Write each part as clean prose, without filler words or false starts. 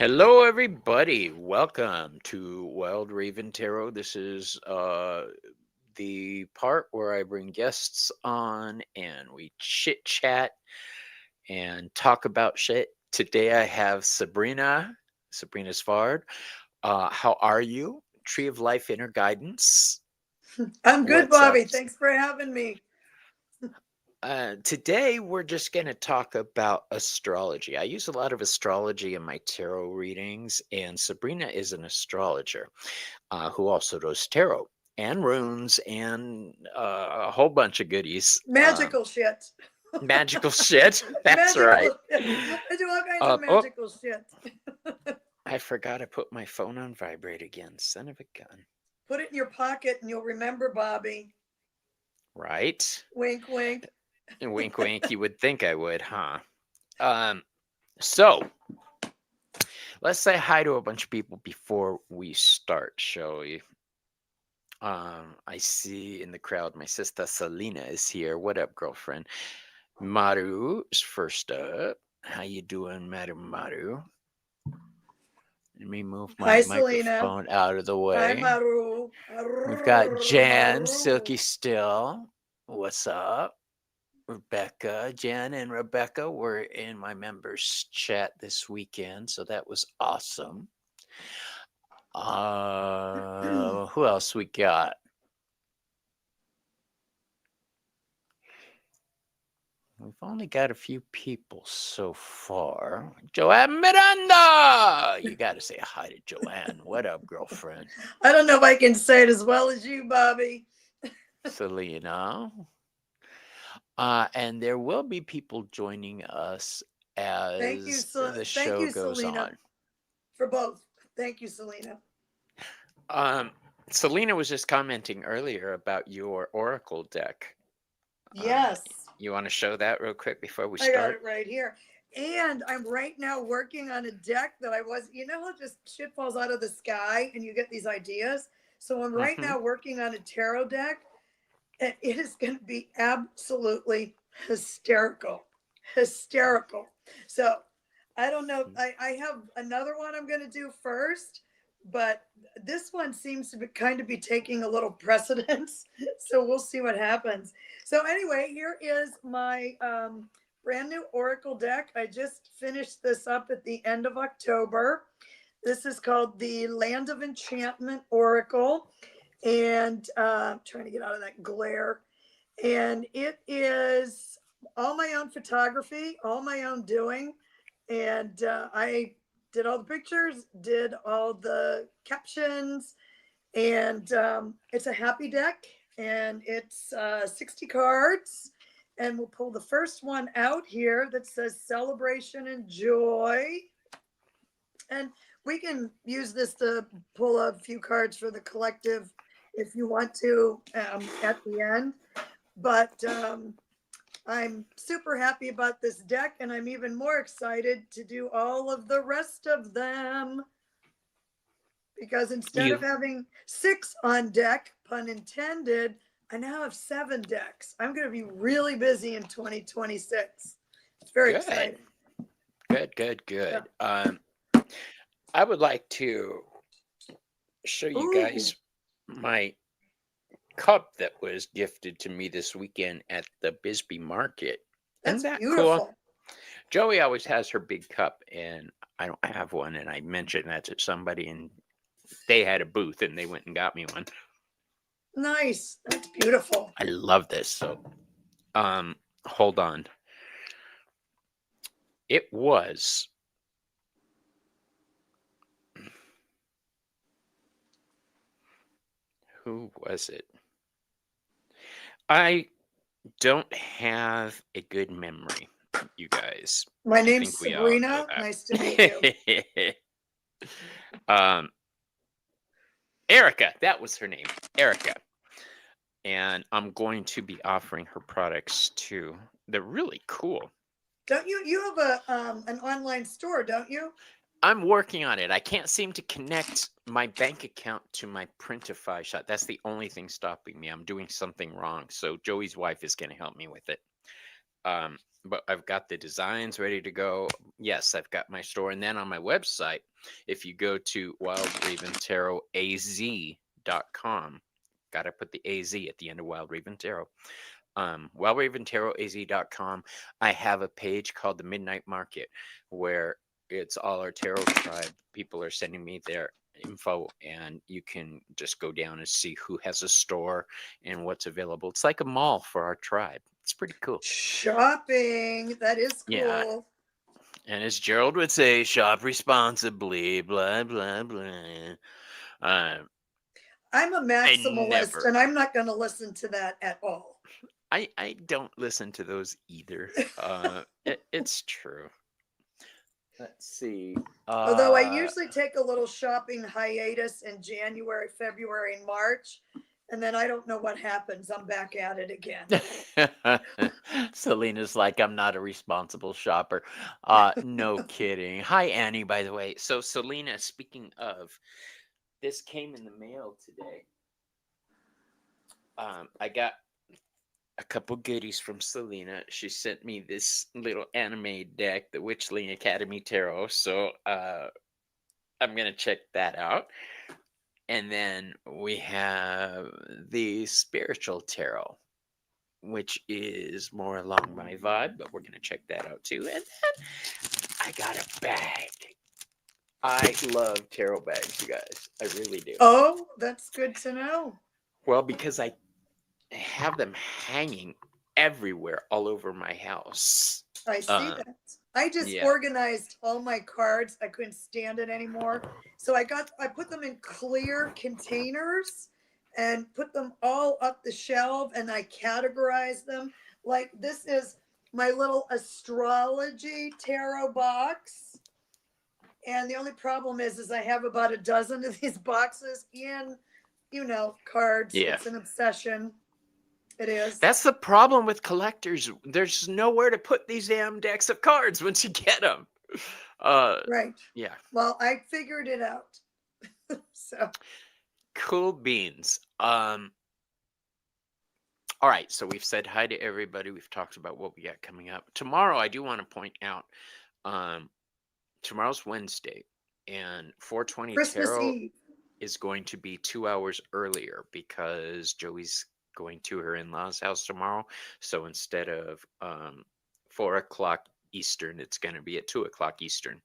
Hello, everybody. Welcome to Wild Raven Tarot. This is the part where I bring guests on and we chit chat and talk about shit. Today I have Sabrina's Fard. How are you? Tree of Life Inner Guidance. I'm good, What's up? Bobby. Thanks for having me. Today we're just going to talk about astrology. I use a lot of astrology in my tarot readings, and Sabrina is an astrologer who also does tarot and runes and a whole bunch of goodies. Magical shit. Magical shit. That's right. Magical shit. I do all kinds of Oh, magical shit. I forgot I put my phone on vibrate again. Son of a gun. Put it in your pocket and you'll remember, Bobby. Right? Wink, wink. Wink, wink. You would think I would, huh? So let's say hi to a bunch of people before we start, shall we? I see in the crowd my sister Selena is here. What up, girlfriend? Maru is first up. How you doing, Maru? Let me move my Hi, Selena. microphone out of the Hi, way. Maru. We've got Jan, Maru. Silky Still. What's up? Rebecca, Jan and Rebecca were in my members chat this weekend, so that was awesome. Who else we got? We've only got a few people so far. Joanne Miranda! You got to say hi to Joanne. What up, girlfriend? I don't know if I can say it as well as you, Bobby. Selena. And there will be people joining us Thank you, as the thank show you, goes Selena, on. for both. Thank you, Selena. Selena was just commenting earlier about your Oracle deck. Yes. You want to show that real quick before we I got start? it right here. And I'm right now working on a deck that I was, you know how just shit falls out of the sky and you get these ideas? So I'm right now working on a tarot deck, and it is going to be absolutely hysterical. Hysterical. So I don't know. I have another one I'm going to do first, but this one seems to be kind of be taking a little precedence. So we'll see what happens. So anyway, here is my brand new Oracle deck. I just finished this up at the end of October. This is called the Land of Enchantment Oracle. And trying to get out of that glare. And it is all my own photography, all my own doing. And I did all the pictures, did all the captions, and it's a happy deck, and it's 60 cards. And we'll pull the first one out here that says celebration and joy. And we can use this to pull a few cards for the collective if you want to at the end. But I'm super happy about this deck, and I'm even more excited to do all of the rest of them. Because instead of having 6 on deck, pun intended, I now have 7 decks. I'm going to be really busy in 2026. It's very exciting. Good. Yeah. I would like to show you guys my cup that was gifted to me this weekend at the Bisbee Market. That's Isn't that beautiful. Cool? Joey always has her big cup, and I don't have one. And I mentioned that to somebody, and they had a booth, and they went and got me one. Nice. That's beautiful. I love this. So, hold on. It was who was it? I don't have a good memory, you guys. My name's Sabrina. Nice to meet you. Erica, that was her name, Erica. And I'm going to be offering her products too. They're really cool. Don't you? You have an online store, don't you? I'm working on it. I can't seem to connect my bank account to my Printify shop. That's the only thing stopping me. I'm doing something wrong. So Joey's wife is going to help me with it. But I've got the designs ready to go. Yes, I've got my store. And then on my website, if you go to wildraventarotaz.com, got to put the AZ at the end of Wild Raven Tarot. wildraventarotaz.com, I have a page called the Midnight Market where it's all our tarot tribe. People are sending me their info, and you can just go down and see who has a store and what's available. It's like a mall for our tribe. It's pretty cool. Shopping. That is Yeah. cool. And as Gerald would say, shop responsibly, blah, blah, blah. I'm a maximalist, and I'm not going to listen to that at all. I don't listen to those either. It's true. Let's see. Although I usually take a little shopping hiatus in January, February, and March, and then I don't know what happens. I'm back at it again. Selena's like, I'm not a responsible shopper. No kidding. Hi, Annie, by the way. So, Selena, speaking of, this came in the mail today. I got a couple goodies from Selena. She sent me this little anime deck, the Witchling Academy Tarot. So, I'm going to check that out. And then we have the Spiritual Tarot, which is more along my vibe, but we're going to check that out too. And then I got a bag. I love tarot bags, you guys. I really do. Oh, that's good to know. Well, because I have them hanging everywhere all over my house. I see that. I just organized all my cards. I couldn't stand it anymore. So I put them in clear containers and put them all up the shelf, and I categorized them. Like, this is my little Astrology tarot box. And the only problem is I have about a dozen of these boxes in, cards. Yeah. It's an obsession. It is. That's the problem with collectors. There's nowhere to put these damn decks of cards once you get them. Right. Yeah. Well, I figured it out. So. Cool beans. All right. So we've said hi to everybody. We've talked about what we got coming up. Tomorrow, I do want to point out, tomorrow's Wednesday, and 420 Christmas Tarot Eve is going to be 2 hours earlier because Joey's going to her in-laws' house tomorrow. So instead of 4 o'clock Eastern, it's going to be at 2 o'clock Eastern.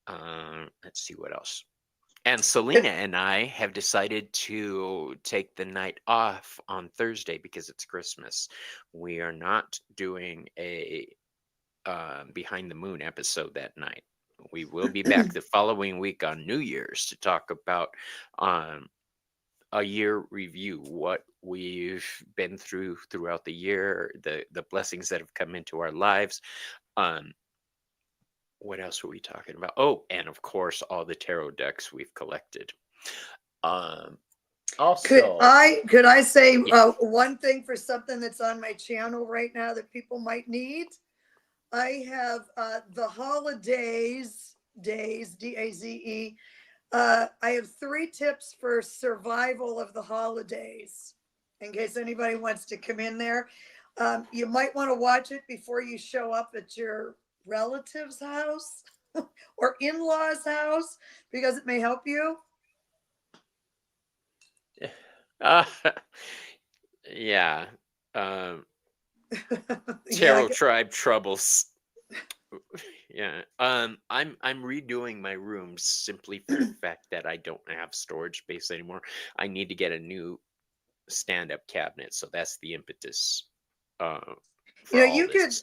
Let's see what else. And Selena and I have decided to take the night off on Thursday because it's Christmas. We are not doing a Behind the Moon episode that night. We will be back the following week on New Year's to talk about a year review, what we've been through throughout the year, the blessings that have come into our lives. What else were we talking about? Oh, and of course, all the tarot decks we've collected. Also, could I say one thing for something that's on my channel right now that people might need? I have the holidays, DAZE. I have 3 tips for survival of the holidays, in case anybody wants to come in there. You might want to watch it before you show up at your relative's house or in-laws' house, because it may help you. Yeah. Tarot tribe troubles. Yeah. I'm redoing my rooms simply for the fact that I don't have storage space anymore. I need to get a new stand-up cabinet, so that's the impetus. You could,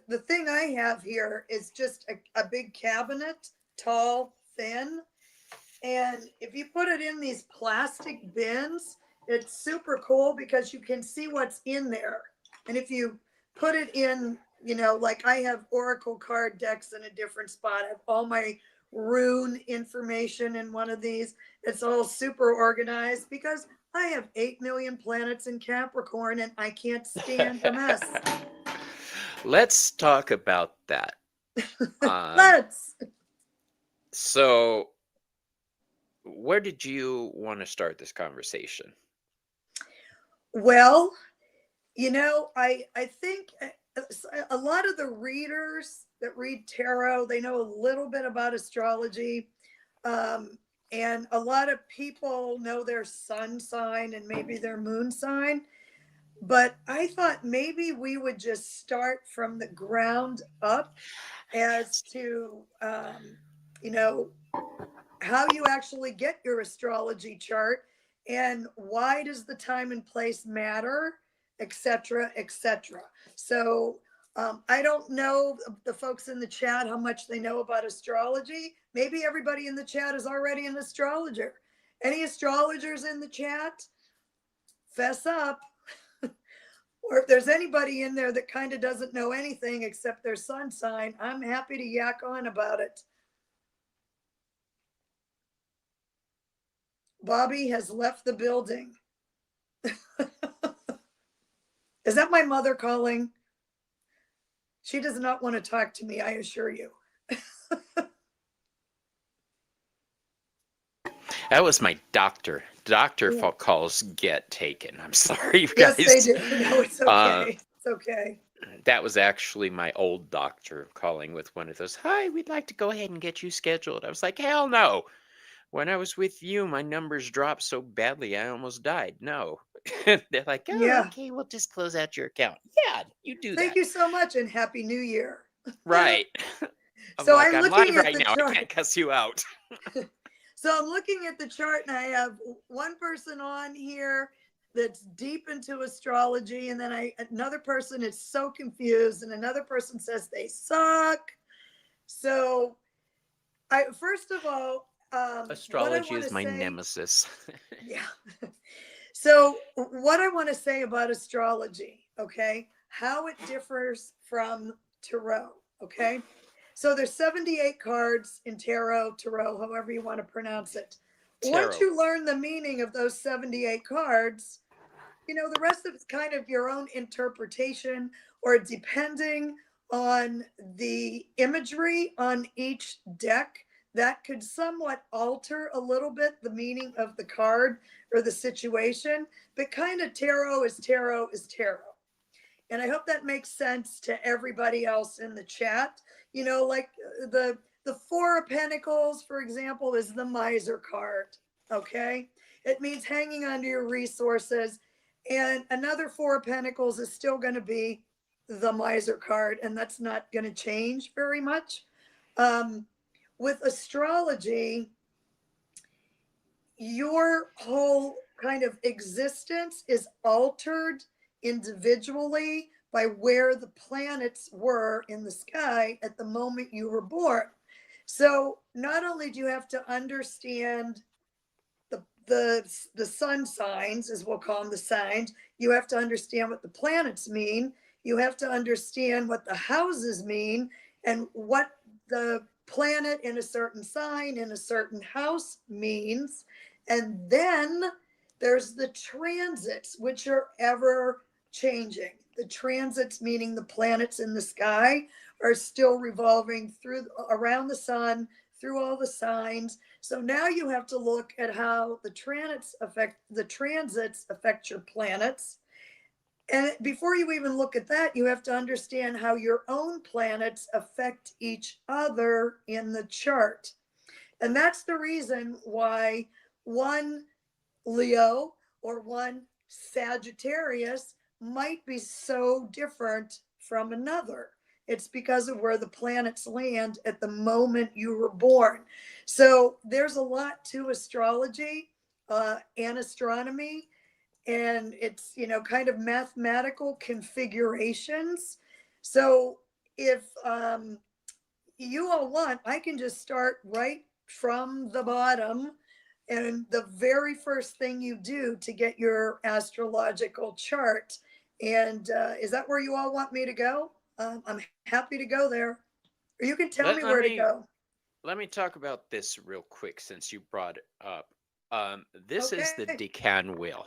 the thing I have here is just a big cabinet, tall, thin, and if you put it in these plastic bins, it's super cool because you can see what's in there. And if you put it in, like I have oracle card decks in a different spot. I have all my rune information in one of these. It's all super organized because I have 8 million planets in Capricorn and I can't stand a mess. Let's talk about that. Let's. So, where did you want to start this conversation? Well, I think a lot of the readers that read tarot, they know a little bit about astrology. And a lot of people know their sun sign and maybe their moon sign. But I thought maybe we would just start from the ground up as to, you know, how you actually get your astrology chart and why does the time and place matter, etc., etc. So I don't know the folks in the chat how much they know about astrology. Maybe everybody in the chat is already an astrologer. Any astrologers in the chat? Fess up. Or if there's anybody in there that kind of doesn't know anything except their sun sign, I'm happy to yak on about it. Bobby has left the building. Is that my mother calling? She does not want to talk to me, I assure you. That was my doctor. Doctor calls get taken. I'm sorry, you yes, guys. Yes, they do. No, it's okay. It's okay. That was actually my old doctor calling with one of those, hi, we'd like to go ahead and get you scheduled. I was like, hell no. When I was with you, my numbers dropped so badly, I almost died. No. They're like, oh, Yeah. okay, we'll just close out your account. Yeah, you do that. Thank you so much and Happy New Year. Right. So like, I'm I'm looking live at right the now. chart. I can't cuss you out. So I'm looking at the chart and I have one person on here that's deep into astrology, and then another person is so confused, and another person says they suck. So I first of all, astrology is my nemesis. Yeah. So what I want to say about astrology, okay, how it differs from tarot, okay? So there's 78 cards in tarot, however you want to pronounce it. Tarot. Once you learn the meaning of those 78 cards, you know, the rest of it's kind of your own interpretation, or depending on the imagery on each deck, that could somewhat alter a little bit the meaning of the card or the situation. But kind of tarot is tarot is tarot. And I hope that makes sense to everybody else in the chat. You know, like the Four of Pentacles, for example, is the miser card. Okay. It means hanging on to your resources. And another Four of Pentacles is still going to be the miser card, and that's not going to change very much. With astrology, your whole kind of existence is altered individually by where the planets were in the sky at the moment you were born. So not only do you have to understand the sun signs, as we'll call them, the signs, you have to understand what the planets mean. You have to understand what the houses mean and what the planet in a certain sign in a certain house means. And then there's the transits, which are ever changing. The transits, meaning the planets in the sky, are still revolving around the sun, through all the signs. So now you have to look at how the transits affect your planets. And before you even look at that, you have to understand how your own planets affect each other in the chart. And that's the reason why one Leo or one Sagittarius might be so different from another. It's because of where the planets land at the moment you were born. So there's a lot to astrology and astronomy, and it's, you know, kind of mathematical configurations. So if you all want, I can just start right from the bottom. And the very first thing you do to get your astrological chart. And is that where you all want me to go? I'm happy to go there. Or you can tell me where to go. Let me talk about this real quick since you brought it up. This is the Decan wheel.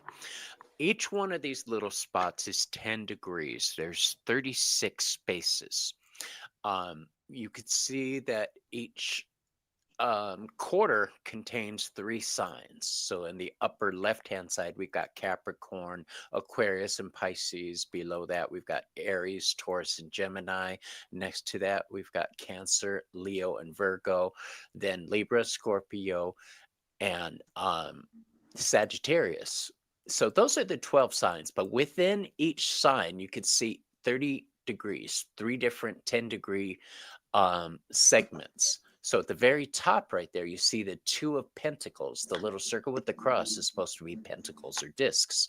Each one of these little spots is 10 degrees. There's 36 spaces. You could see that each quarter contains 3 signs. So in the upper left-hand side, we've got Capricorn, Aquarius, and Pisces. Below that, we've got Aries, Taurus, and Gemini. Next to that, we've got Cancer, Leo, and Virgo. Then Libra, Scorpio, and Sagittarius. So those are the 12 signs. But within each sign, you could see 30 degrees, 3 different 10-degree segments. So at the very top right there, you see the 2 of Pentacles. The little circle with the cross is supposed to be pentacles or discs.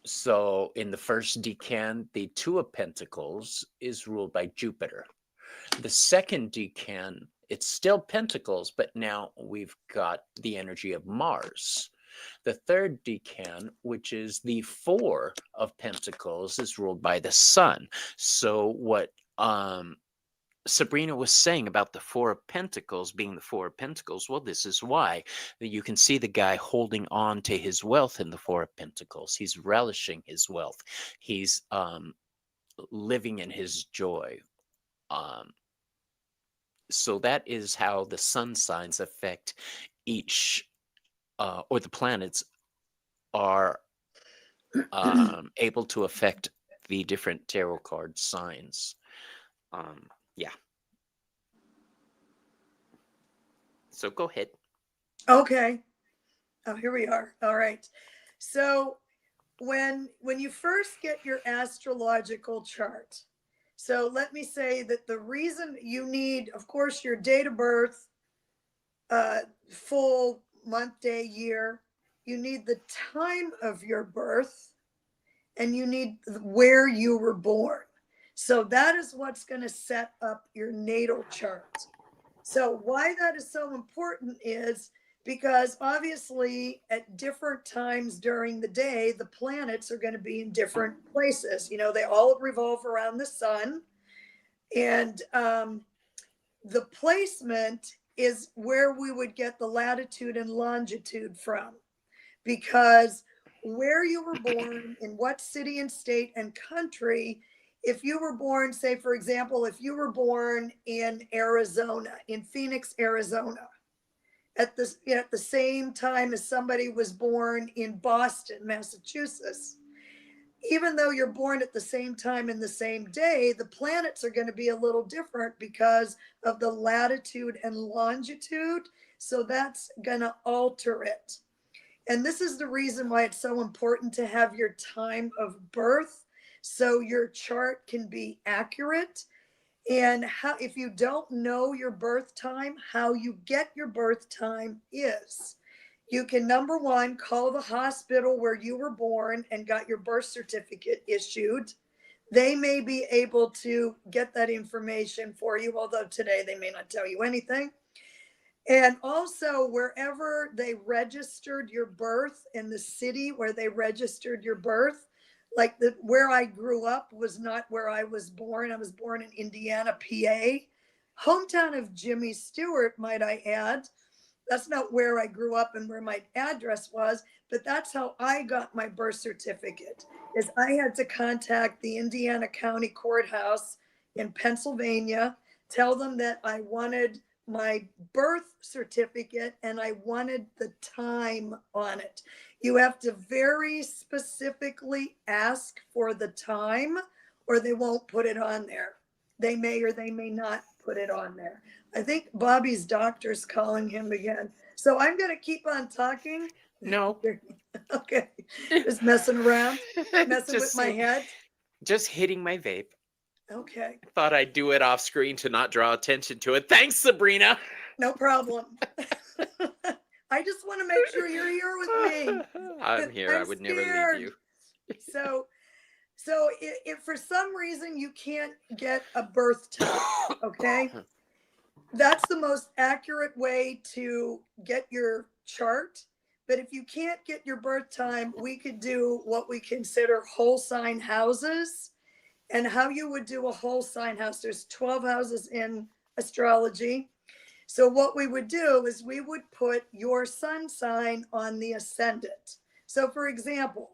So in the first decan, the 2 of Pentacles is ruled by Jupiter. The second decan, it's still Pentacles, but now we've got the energy of Mars. The third decan, which is the 4 of Pentacles, is ruled by the Sun. So what Sabrina was saying about the 4 of Pentacles being the 4 of Pentacles, well, this is why that you can see the guy holding on to his wealth in the 4 of Pentacles. He's relishing his wealth. He's living in his joy. So that is how the sun signs affect each, or the planets are able to affect the different tarot card signs. Yeah. So go ahead. Okay. Oh, here we are. All right. So when you first get your astrological chart, so let me say that the reason you need, of course, your date of birth, full month, day, year, you need the time of your birth, and you need where you were born. So that is what's going to set up your natal chart. So why that is so important is because obviously at different times during the day, the planets are going to be in different places. You know, they all revolve around the sun. And the placement is where we would get the latitude and longitude from. Because where you were born, in what city and state and country, if you were born, say, for example, if you were born in Arizona, in Phoenix, Arizona, at the same time as somebody was born in Boston, Massachusetts, even though you're born at the same time in the same day, the planets are going to be a little different because of the latitude and longitude. So that's going to alter it. And this is the reason why it's so important to have your time of birth so your chart can be accurate. And how, if you don't know your birth time, how you get your birth time is you can, number one, call the hospital where you were born and got your birth certificate issued. They may be able to get that information for you, although today they may not tell you anything. And also, wherever they registered your birth, in the city where they registered your birth, like where I grew up was not where I was born. I was born in Indiana, PA, hometown of Jimmy Stewart, might I add. That's not where I grew up and where my address was, but that's how I got my birth certificate. Is I had to contact the Indiana County Courthouse in Pennsylvania, tell them that I wanted my birth certificate and I wanted the time on it. You have to very specifically ask for the time or they won't put it on there. They may or they may not put it on there. I think Bobby's doctor's calling him again. So I'm going to keep on talking. No. Okay. Just messing around, messing Just with my head. Just hitting my vape. Okay. Thought I'd do it off screen to not draw attention to it. Thanks, Sabrina. No problem. I just want to make sure you're here with me. I'm here. I would never leave you. So if for some reason you can't get a birth time, okay, that's the most accurate way to get your chart. But if you can't get your birth time, we could do what we consider whole sign houses. And how you would do a whole sign house, there's 12 houses in astrology. So what we would do is we would put your sun sign on the ascendant. So for example,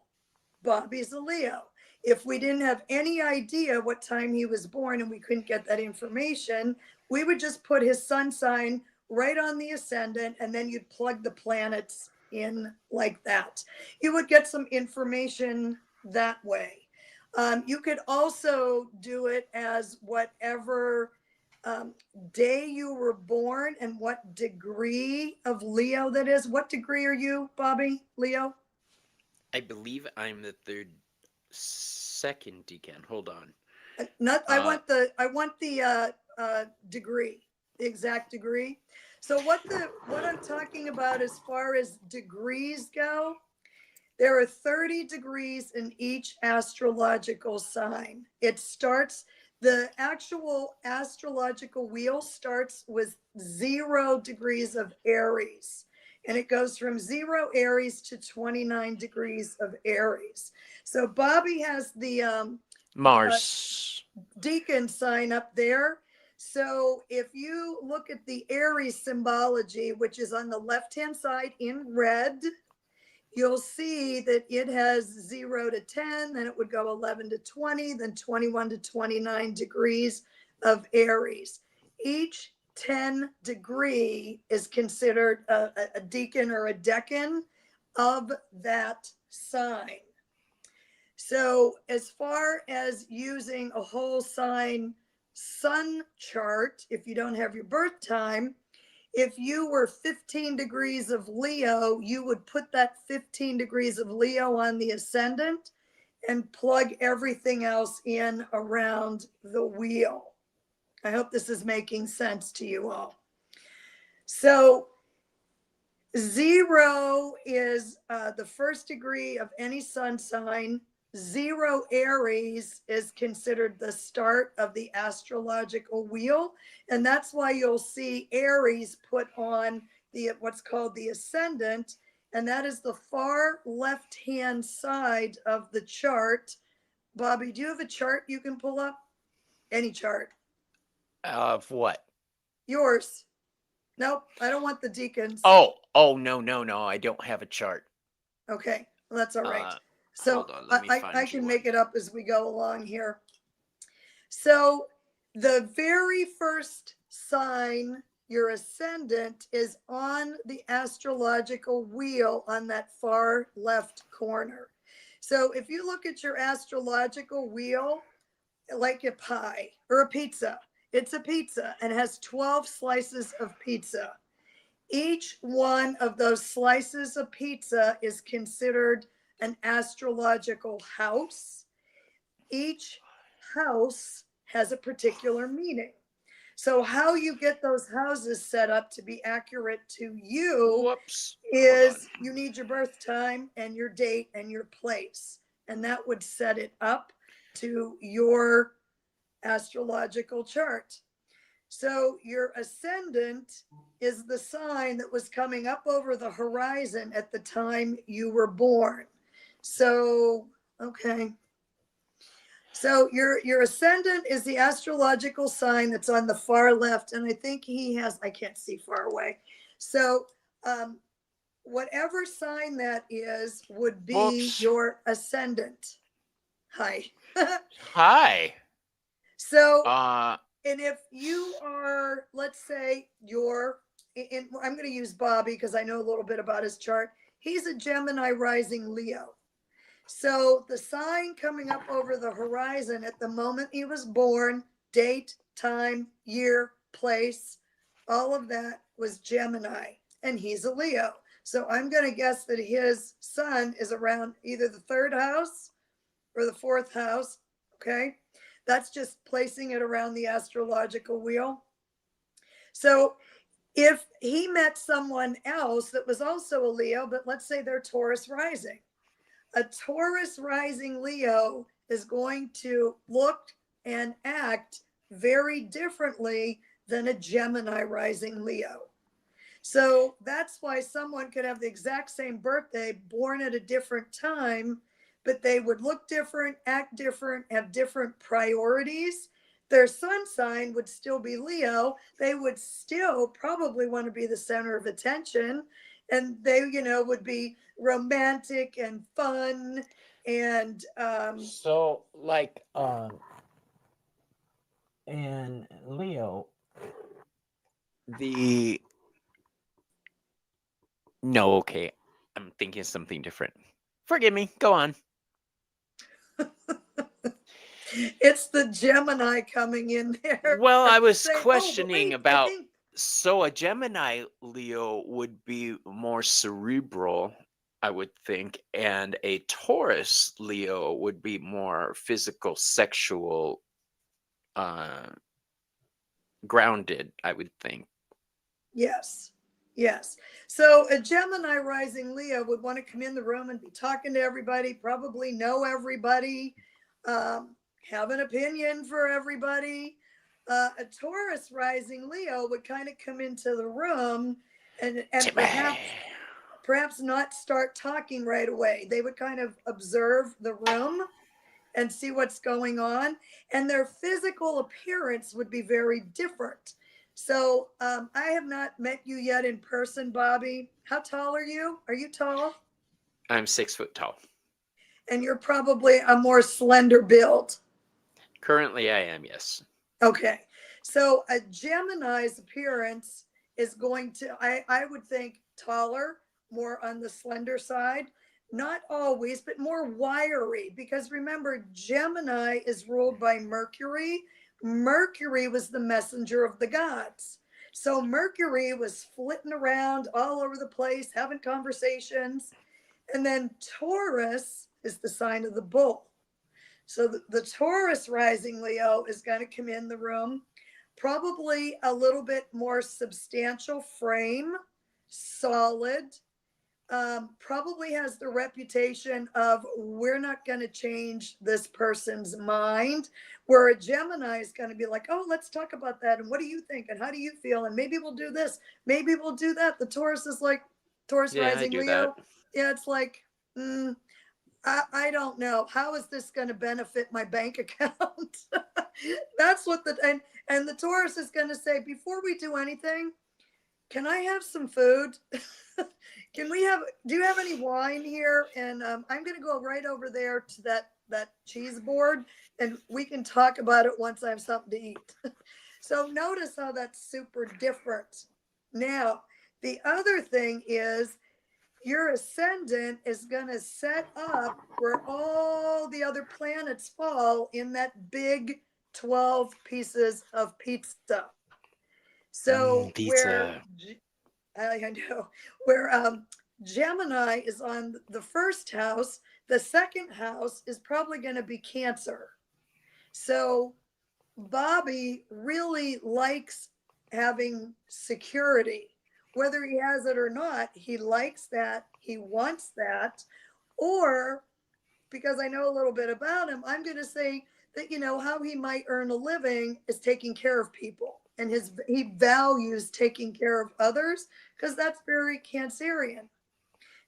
Bobby's a Leo. If we didn't have any idea what time he was born and we couldn't get that information, We would just put his sun sign right on the ascendant, and then you'd plug the planets in like that. You would get some information that way. You could also do it as whatever day you were born and what degree of Leo that is. What degree are you, Bobby? Leo? I believe I'm the second decan. Hold on. Not. Uh, I want the degree, the exact degree. So what I'm talking about as far as degrees go, there are 30 degrees in each astrological sign. It starts, the actual astrological wheel starts with 0 degrees of Aries. And it goes from 0 Aries to 29 degrees of Aries. So Bobby has the Mars. deacon sign up there. So if you look at the Aries symbology, which is on the left-hand side in red, you'll see that it has 0 to 10, then it would go 11 to 20, then 21 to 29 degrees of Aries. Each 10 degree is considered a decan or a decan of that sign. So as far as using a whole sign sun chart, if you don't have your birth time, if you were 15 degrees of Leo, you would put that 15 degrees of Leo on the ascendant and plug everything else in around the wheel. I hope this is making sense to you all. So 0 is the first degree of any sun sign. 0 Aries is considered the start of the astrological wheel. And that's why you'll see Aries put on the what's called the ascendant. And that is the far left-hand side of the chart. Bobby, do you have a chart you can pull up? Any chart. Of what? Yours. Nope, I don't want the deacons. Oh, no. I don't have a chart. Okay, well, that's all right. Hold So on. Let me I find you can one. make it up as we go along here. So the very first sign, your ascendant, is on the astrological wheel on that far left corner. So if you look at your astrological wheel, like a pie or a pizza, it's a pizza and has 12 slices of pizza. Each one of those slices of pizza is considered an astrological house. Each house has a particular meaning. So how you get those houses set up to be accurate to you Whoops. is you need your birth time and your date and your place. And that would set it up to your astrological chart. So your ascendant is the sign that was coming up over the horizon at the time you were born. So, okay. So your ascendant is the astrological sign that's on the far left. And I think he has, I can't see far away. So whatever sign that is would be Whoops. your ascendant. Hi. Hi. So, Uh, and if you are, let's say I'm going to use Bobby because I know a little bit about his chart. He's a Gemini rising Leo. So the sign coming up over the horizon at the moment he was born, date, time, year, place, all of that was Gemini, and he's a Leo. So I'm going to guess that his sun is around either the 3rd house or the 4th house. Okay. That's just placing it around the astrological wheel. So if he met someone else that was also a Leo, but let's say they're Taurus rising, a Taurus rising Leo is going to look and act very differently than a Gemini rising Leo. So that's why someone could have the exact same birthday, born at a different time, but they would look different, act different, have different priorities. Their sun sign would still be Leo. They would still probably want to be the center of attention. And they, would be romantic and fun. And So, like, and Leo, The no, okay. I'm thinking something different. Forgive me. Go on. It's the Gemini coming in there Well, I was saying, "Oh, but questioning wait, I about think so a Gemini Leo would be more cerebral, I would think, and a Taurus Leo would be more physical, sexual, uh, grounded, I would think. yes, yes." So a Gemini rising Leo would want to come in the room and be talking to everybody, probably know everybody, um, have an opinion for everybody. A Taurus rising Leo would kind of come into the room and Timmy. perhaps not start talking right away. They would kind of observe the room and see what's going on, and their physical appearance would be very different. So I have not met you yet in person, Bobby. How tall are you? Are you tall? I'm 6 foot tall. And you're probably a more slender build. Currently, I am, yes. Okay. So a Gemini's appearance is going to, I would think, taller, more on the slender side. Not always, but more wiry. Because remember, Gemini is ruled by Mercury. Mercury was the messenger of the gods. So Mercury was flitting around all over the place, having conversations. And then Taurus is the sign of the bull. So the Taurus rising Leo is going to come in the room, probably a little bit more substantial frame, solid, probably has the reputation of we're not going to change this person's mind. Where a Gemini is going to be like, oh, let's talk about that. And what do you think? And how do you feel? And maybe we'll do this. Maybe we'll do that. The Taurus is like, Taurus Yeah, I rising do that. Leo. Yeah, it's like, I don't know. How is this going to benefit my bank account? That's what and the Taurus is going to say, before we do anything, can I have some food? Can we have, do you have any wine here? And I'm going to go right over there to that cheese board and we can talk about it once I have something to eat. So notice how that's super different. Now, the other thing is your ascendant is going to set up where all the other planets fall in that big 12 pieces of pizza. So where Pizza. I know where Gemini is on the first house, the second house is probably going to be Cancer. So Bobby really likes having security. Whether he has it or not, he likes that. He wants that. Or because I know a little bit about him, I'm going to say that, how he might earn a living is taking care of people. And he values taking care of others because that's very Cancerian.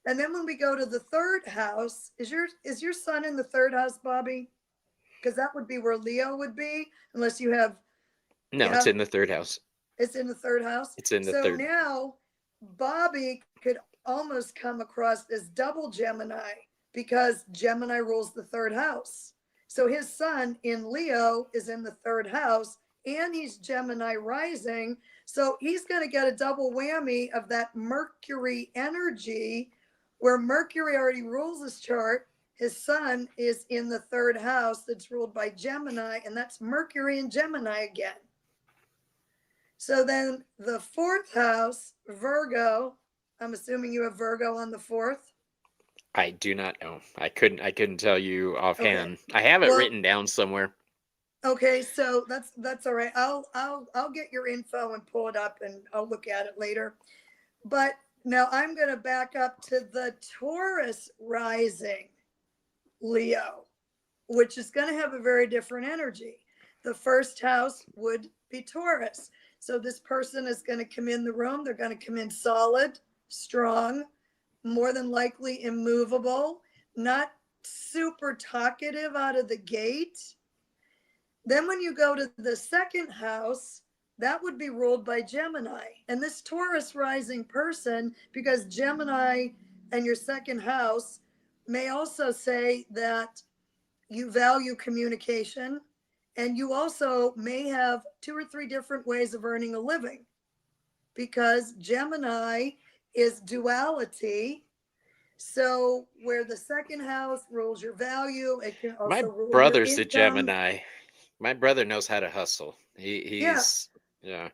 And then when we go to the third house, is your son in the third house, Bobby? Because that would be where Leo would be, unless you have, No, it's yeah, in the third house. it's in the third house. It's in the So third. now Bobby could almost come across as double Gemini because Gemini rules the third house. So his son in Leo is in the third house and he's Gemini rising. So he's going to get a double whammy of that Mercury energy where Mercury already rules his chart. His sun is in the third house that's ruled by Gemini, and that's Mercury and Gemini again. So then the fourth house, Virgo, I'm assuming you have Virgo on the fourth. I do not know. I couldn't tell you Okay. offhand. I have it Well, written down somewhere. okay, so that's all right. I'll get your info and pull it up and I'll look at it later. But now I'm going to back up to the Taurus rising Leo, which is going to have a very different energy. The first house would be Taurus. So this person is going to come in the room. They're going to come in solid, strong, more than likely immovable, not super talkative out of the gate. Then when you go to the second house, that would be ruled by Gemini. And this Taurus rising person, because Gemini and your second house may also say that you value communication and you also may have two or three different ways of earning a living. because Gemini is duality. So where the second house rules your value, it can My also rule your brother's a income. Gemini. My brother knows how to hustle. Yeah, He's yeah.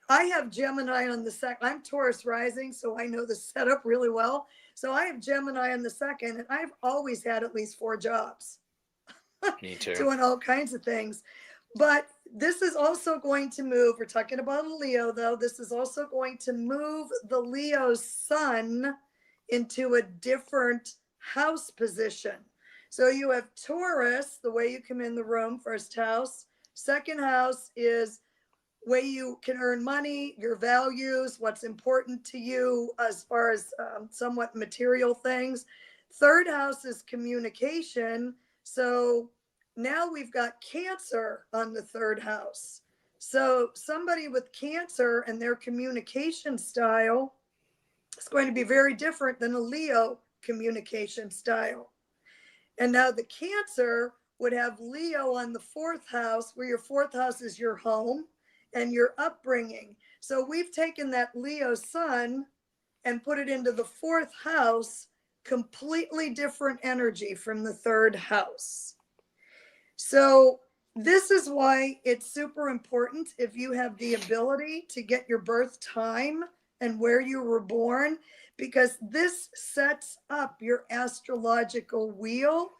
I have Gemini on the second. I'm Taurus rising, so I know the setup really well. So I have Gemini on the second, and I've always had at least 4 jobs Me too. doing all kinds of things. But this is also going to move. We're talking about a Leo, though. This is also going to move the Leo's sun into a different house position. So you have Taurus, the way you come in the room, first house. Second house is way you can earn money, your values, what's important to you as far as somewhat material things. Third house is communication. So now we've got Cancer on the third house. So somebody with Cancer and their communication style is going to be very different than a Leo communication style. And now the Cancer would have Leo on the fourth house, where your fourth house is your home and your upbringing. So we've taken that Leo sun and put it into the fourth house, completely different energy from the third house. So this is why it's super important, if you have the ability, to get your birth time and where you were born, because this sets up your astrological wheel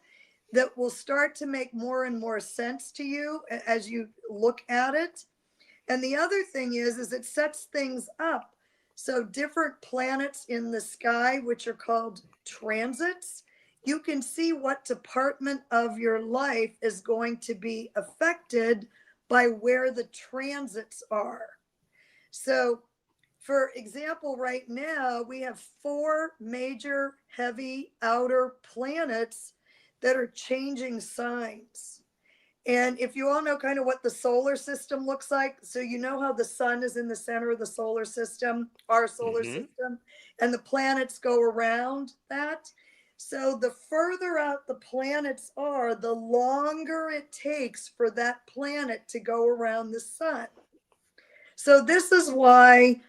that will start to make more and more sense to you as you look at it. And the other thing is it sets things up. So different planets in the sky, which are called transits, you can see what department of your life is going to be affected by where the transits are. So for example, right now we have 4 major heavy outer planets that are changing signs. And if you all know kind of what the solar system looks like, so you know how the sun is in the center of the solar system, our solar Mm-hmm. system, and the planets go around that. So the further out the planets are, the longer it takes for that planet to go around the sun. So this is why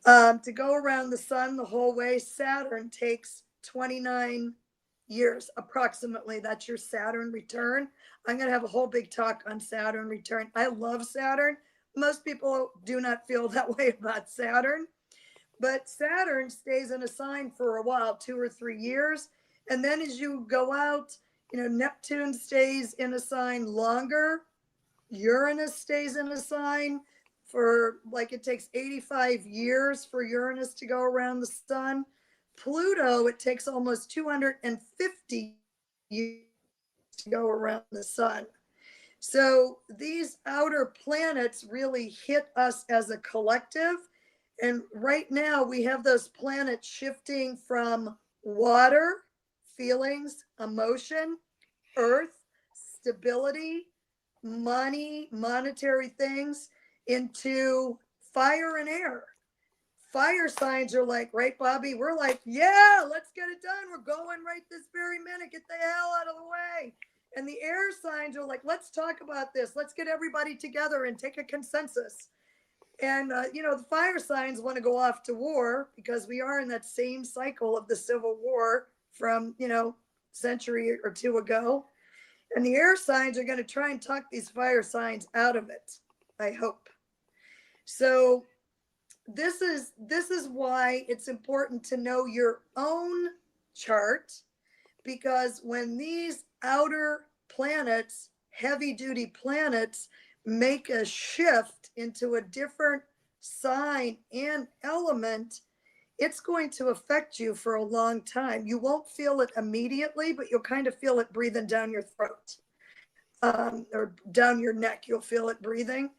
to go around the sun the whole way, Saturn takes 29 years approximately. That's your Saturn return. I'm going to have a whole big talk on Saturn return. I love Saturn. Most people do not feel that way about Saturn, but Saturn stays in a sign for a while, 2 or 3 years. And then as you go out, Neptune stays in a sign longer. Uranus stays in a sign for, like, it takes 85 years for Uranus to go around the sun. Pluto, it takes almost 250 years to go around the sun. So these outer planets really hit us as a collective. And right now we have those planets shifting from water, feelings, emotion, earth, stability, money, monetary things, into fire and air. Fire signs are like, right, Bobby? We're like, yeah, let's get it done. We're going right this very minute. Get the hell out of the way. And the air signs are like, let's talk about this. Let's get everybody together and take a consensus. And, the fire signs want to go off to war because we are in that same cycle of the Civil War from, century or two ago. And the air signs are going to try and talk these fire signs out of it, I hope. So this is why it's important to know your own chart, because when these outer planets, heavy duty planets, make a shift into a different sign and element, it's going to affect you for a long time. You won't feel it immediately, but you'll kind of feel it breathing down your throat, or down your neck. You'll feel it breathing.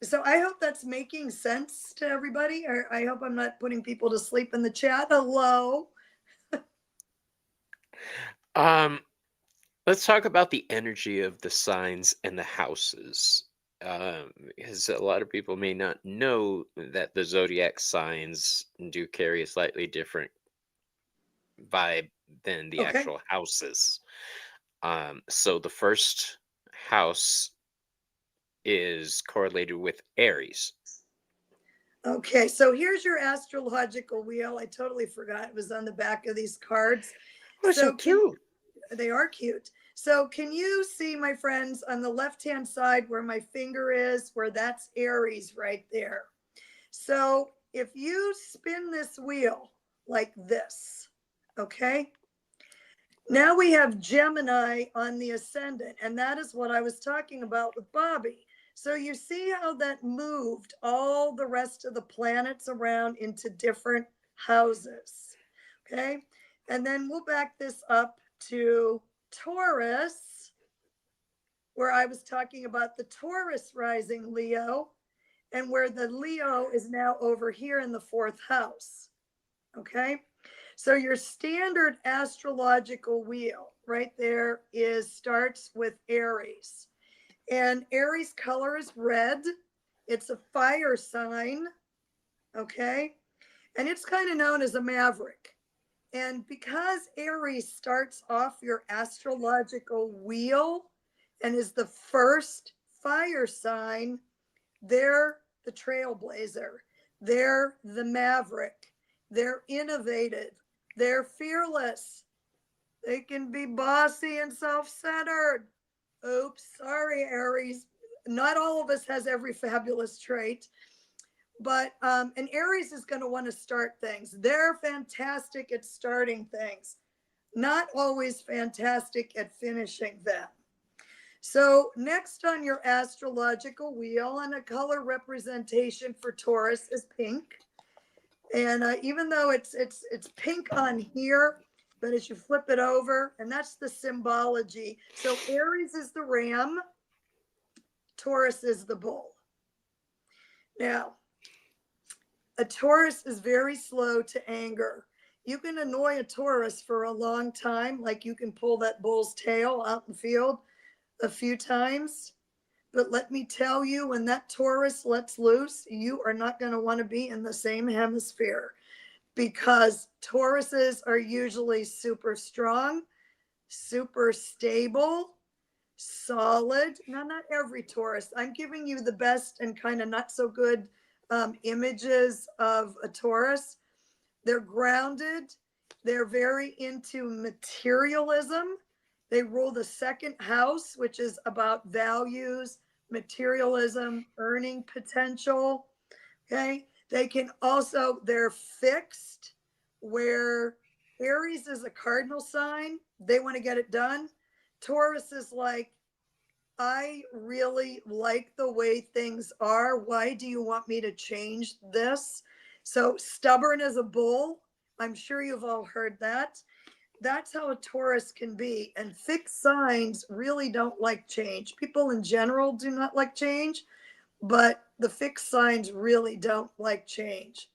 So I hope that's making sense to everybody. I hope I'm not putting people to sleep in the chat. Hello. Um, let's talk about the energy of the signs and the houses. Because a lot of people may not know that the zodiac signs do carry a slightly different vibe than the Okay. actual houses. So the first house is correlated with Aries. Okay, so here's your astrological wheel. I totally forgot it was on the back of these cards. Oh, so So cute. they are cute. So can you see, my friends, on the left-hand side where my finger is, where that's Aries right there? So if you spin this wheel like this, okay? Now we have Gemini on the ascendant, and that is what I was talking about with Bobby. So you see how that moved all the rest of the planets around into different houses, okay? And then we'll back this up to Taurus, where I was talking about the Taurus rising Leo, and where the Leo is now over here in the fourth house, okay? So your standard astrological wheel right there starts with Aries. And Aries color is red. It's a fire sign, okay? And it's kind of known as a maverick. And because Aries starts off your astrological wheel and is the first fire sign, they're the trailblazer. They're the maverick. They're innovative. They're fearless. They can be bossy and self-centered. Oops, sorry, Aries. Not all of us has every fabulous trait, but and Aries is going to want to start things. They're fantastic at starting things, not always fantastic at finishing them. So next on your astrological wheel, and a color representation for Taurus is pink. And even though it's pink on here, but as you flip it over, and that's the symbology. So Aries is the ram, Taurus is the bull. Now, a Taurus is very slow to anger. You can annoy a Taurus for a long time, like you can pull that bull's tail out in the field a few times. But let me tell you, when that Taurus lets loose, you are not going to want to be in the same hemisphere, because Tauruses are usually super strong, super stable, solid. Now, not every Taurus. I'm giving you the best and kind of not so good images of a Taurus. They're grounded. They're very into materialism. They rule the second house, which is about values, materialism, earning potential. Okay. They can also, they're fixed, where Aries is a cardinal sign. They want to get it done. Taurus is like, I really like the way things are. Why do you want me to change this? So stubborn as a bull. I'm sure you've all heard that. That's how a Taurus can be. And fixed signs really don't like change. People in general do not like change, but the fixed signs really don't like change.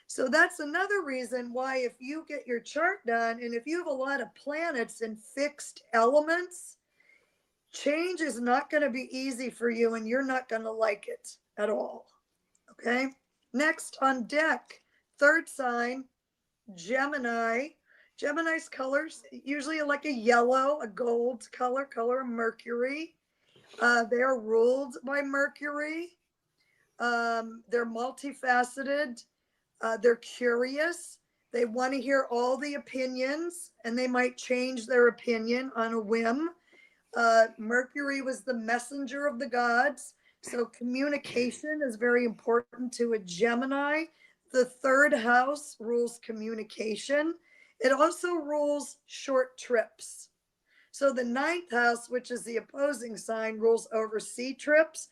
So that's another reason why, if you get your chart done and if you have a lot of planets in fixed elements, change is not going to be easy for you, and you're not going to like it at all. Okay. Next on deck, third sign, Gemini. Gemini's colors usually like a yellow, a gold color of Mercury. They are ruled by Mercury. They're multifaceted. They're curious. They want to hear all the opinions, and they might change their opinion on a whim. Mercury was the messenger of the gods. So communication is very important to a Gemini. The third house rules communication. It also rules short trips. So the ninth house, which is the opposing sign, rules overseas trips.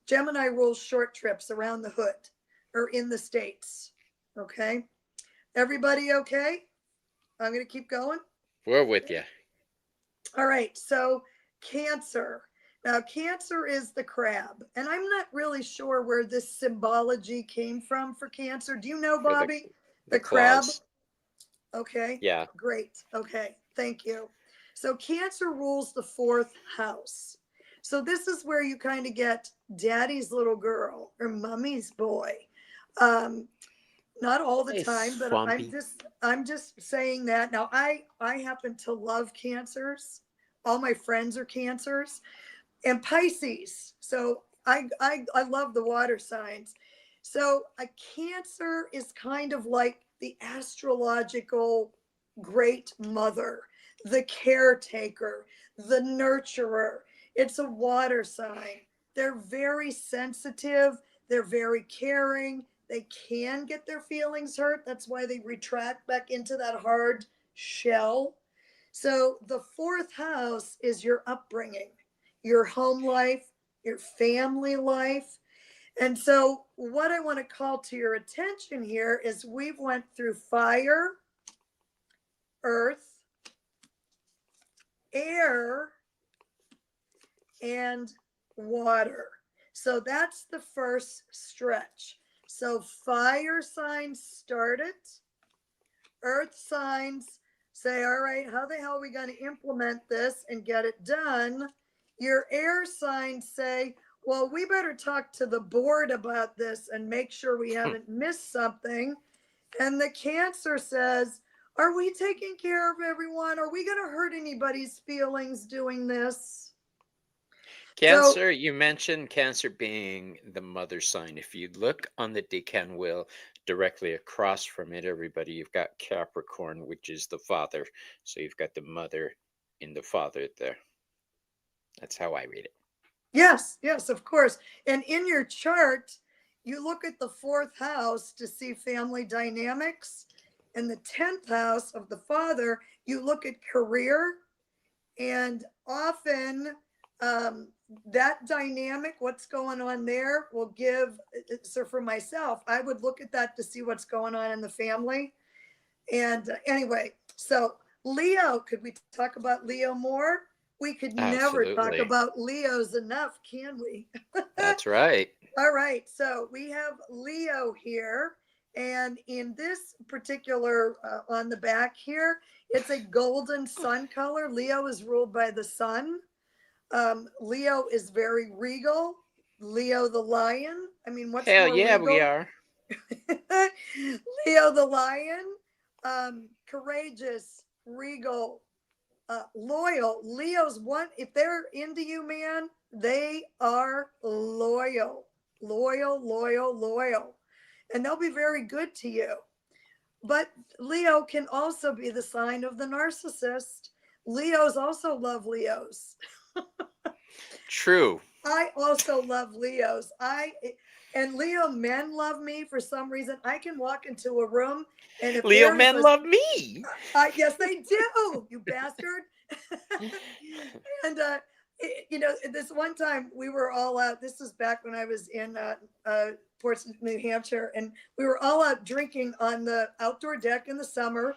Gemini rules short trips around the hood or in the States. Okay. Everybody okay? I'm going to keep going. We're with you. All right. So Cancer. Now, Cancer is the crab. And I'm not really sure where this symbology came from for Cancer. Do you know, Bobby? The crab? claws. Okay. Yeah. Great. Okay. Thank you. So Cancer rules the fourth house. So this is where you kind of get daddy's little girl or mommy's boy. Not all the Hey, time, but Swampy. I'm just saying that. Now I happen to love Cancers. All my friends are Cancers, and Pisces. So I love the water signs. So a Cancer is kind of like the astrological great mother, the caretaker, the nurturer. It's a water sign. They're very sensitive, they're very caring. They can get their feelings hurt. That's why they retract back into that hard shell. So the fourth house is your upbringing, your home life, your family life. And so what I want to call to your attention here is we've went through fire, earth, air, and water. So that's the first stretch. So fire signs start it. Earth signs say, all right, how the hell are we going to implement this and get it done? Your air signs say, well, we better talk to the board about this and make sure we haven't missed something. And the Cancer says, are we taking care of everyone? Are we going to hurt anybody's feelings doing this? Cancer, so, you mentioned Cancer being the mother sign. If you look on the decan wheel directly across from it, everybody, you've got Capricorn, which is the father. So you've got the mother in the father there. That's how I read it. Yes, yes, of course. And in your chart, you look at the fourth house to see family dynamics. In the 10th house of the father, you look at career, and often that dynamic, what's going on there, will give. So for myself, I would look at that to see what's going on in the family. And anyway, so Leo, could we talk about Leo more? We could Absolutely. never talk about Leos enough, can we? That's right. All right, so we have Leo here, and in this particular on the back here, it's a golden sun color. Leo is ruled by the sun. Leo is very regal. Leo the lion. I mean, what's hell more yeah, regal? we are. Leo the lion, courageous, regal, loyal. Leo's one, if they're into you, man, they are loyal, loyal, loyal, loyal, and they'll be very good to you. But Leo can also be the sign of the narcissist. Leos also love Leos. True. I also love Leos. And Leo men love me for some reason. I can walk into a room and if Leo men love me. Yes, they do, you bastard. And you know, this one time we were all out. This was back when I was in Portsmouth, New Hampshire, and we were all out drinking on the outdoor deck in the summer.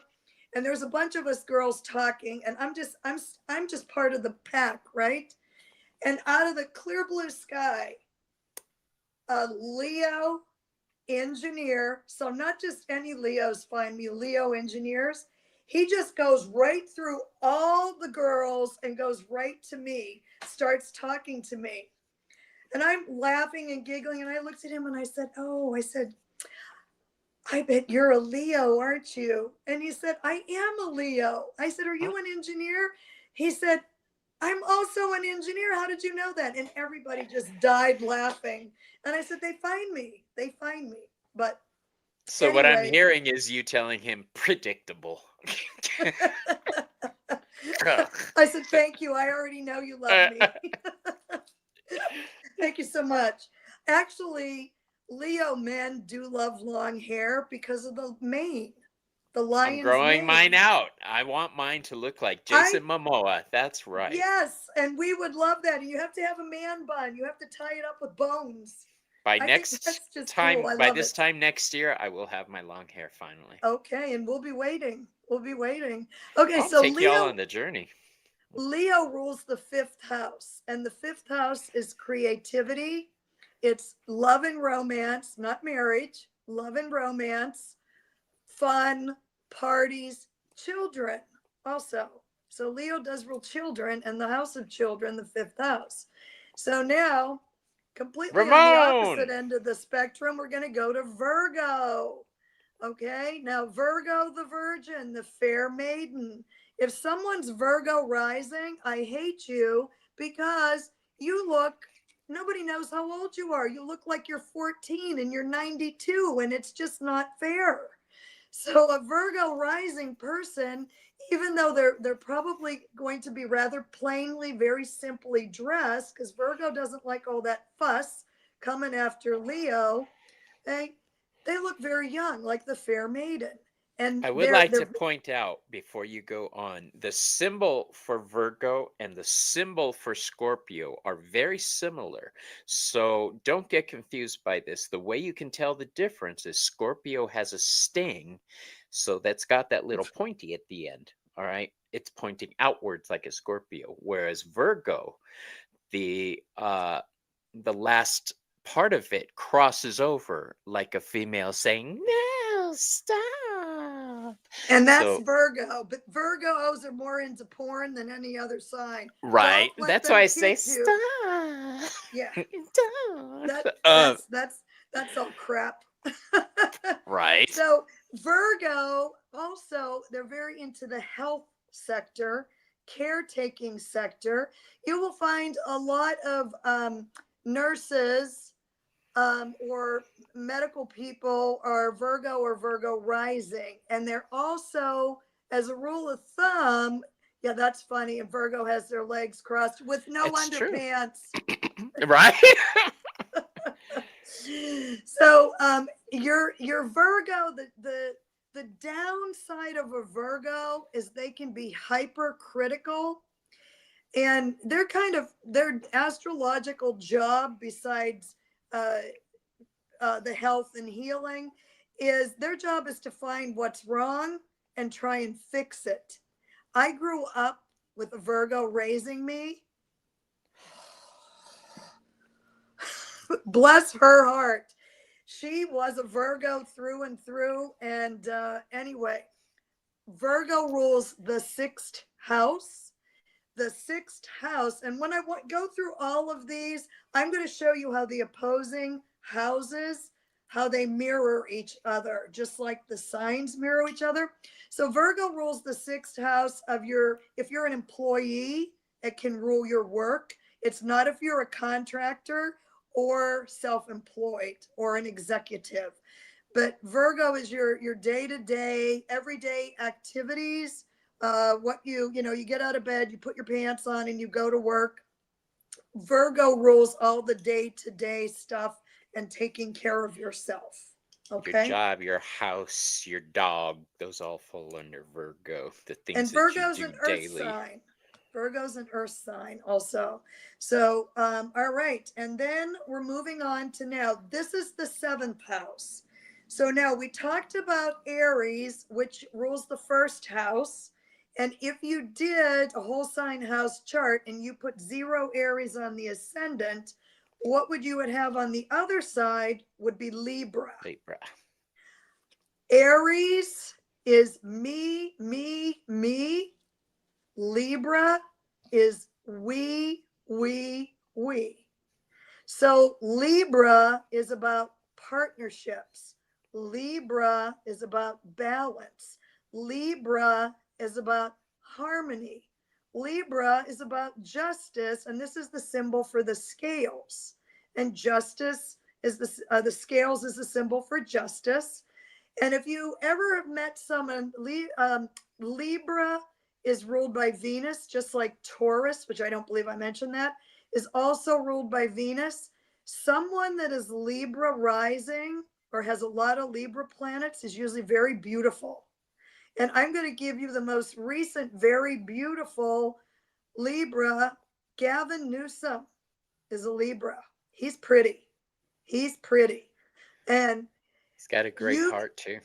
And there's a bunch of us girls talking, and I'm just part of the pack, right? And out of the clear blue sky, a Leo engineer, so not just any Leos find me, Leo engineers, he just goes right through all the girls and goes right to me, starts talking to me. And I'm laughing and giggling, and I looked at him and I said, I bet you're a Leo, aren't you? And he said, I am a Leo. I said, are you an engineer? He said, I'm also an engineer. How did you know that? And everybody just died laughing. And I said, they find me. But so anyway. What I'm hearing is you telling him predictable. I said, thank you. I already know you love me. Thank you so much. Actually, Leo men do love long hair because of the mane. The lion's I'm growing mane. Mine out. I want mine to look like Jason Momoa. That's right. Yes, and we would love that. You have to have a man bun. You have to tie it up with bones. By this time next year, I will have my long hair finally. Okay, and we'll be waiting. Okay, I'll take y'all on the journey. Leo rules the 5th house, and the 5th house is creativity. It's love and romance, not marriage. Love and romance, fun, parties, children also. So Leo does rule children and the house of children, the 5th house. So now, completely on the opposite end of the spectrum, we're going to go to Virgo. Okay, now Virgo, the virgin, the fair maiden. If someone's Virgo rising, I hate you because you look nobody knows how old you are. You look like you're 14 and you're 92, and it's just not fair. So a Virgo rising person, even though they're probably going to be rather plainly, very simply dressed, because Virgo doesn't like all that fuss coming after Leo, they they look very young, like the fair maiden. And I would they're like to they're point out before you go on, the symbol for Virgo and the symbol for Scorpio are very similar. So don't get confused by this. The way you can tell the difference is Scorpio has a sting, so that's got that little pointy at the end. All right. It's pointing outwards like a Scorpio, whereas Virgo, the last part of it crosses over like a female saying, "No, stop." and that's So, Virgo, but Virgos are more into porn than any other sign. right. Don't let That's why them I say kid you. stop. Yeah, Don't. that that's all crap. Right. So Virgo also, they're very into the health sector, caretaking sector. You will find a lot of nurses or medical people are Virgo or Virgo rising, and they're also, as a rule of thumb, yeah, that's funny. And Virgo has their legs crossed with no It's true. underpants. Right? So your Virgo, the downside of a Virgo is they can be hypercritical, and they're kind of their astrological job, besides uh, the health and healing, is their job is to find what's wrong and try and fix it. I grew up with a Virgo raising me. Bless her heart. She was a Virgo through and through. And anyway, Virgo rules the sixth house. The sixth house. And when I go through all of these, I'm going to show you how the opposing houses, how they mirror each other, just like the signs mirror each other. So Virgo rules the sixth house of if you're an employee, it can rule your work. It's not if you're a contractor or self-employed or an executive. But Virgo is your day-to-day, everyday activities. What you get out of bed, you put your pants on, and you go to work. Virgo rules all the day-to-day stuff and taking care of yourself. Your Okay. job, your house, your dog, those all fall under Virgo. The And things that you Virgo's do an earth daily. sign. Virgo's an earth sign also. So, all right. And then we're moving on to now, this is the seventh house. So now we talked about Aries, which rules the first house. And if you did a whole sign house chart and you put 0 Aries on the ascendant, what would you would have on the other side would be Libra. Libra. Aries is me, me, me. Libra is we. So Libra is about partnerships. Libra is about balance. Libra is about harmony. Libra is about justice, and this is the symbol for the scales. And justice is the scales is the symbol for justice. And if you ever have met someone, Libra is ruled by Venus, just like Taurus, which I don't believe I mentioned that, is also ruled by Venus. Someone that is Libra rising or has a lot of Libra planets is usually very beautiful. And I'm going to give you the most recent, very beautiful Libra. Gavin Newsom is a Libra. He's pretty. He's pretty. And He's got a great heart too.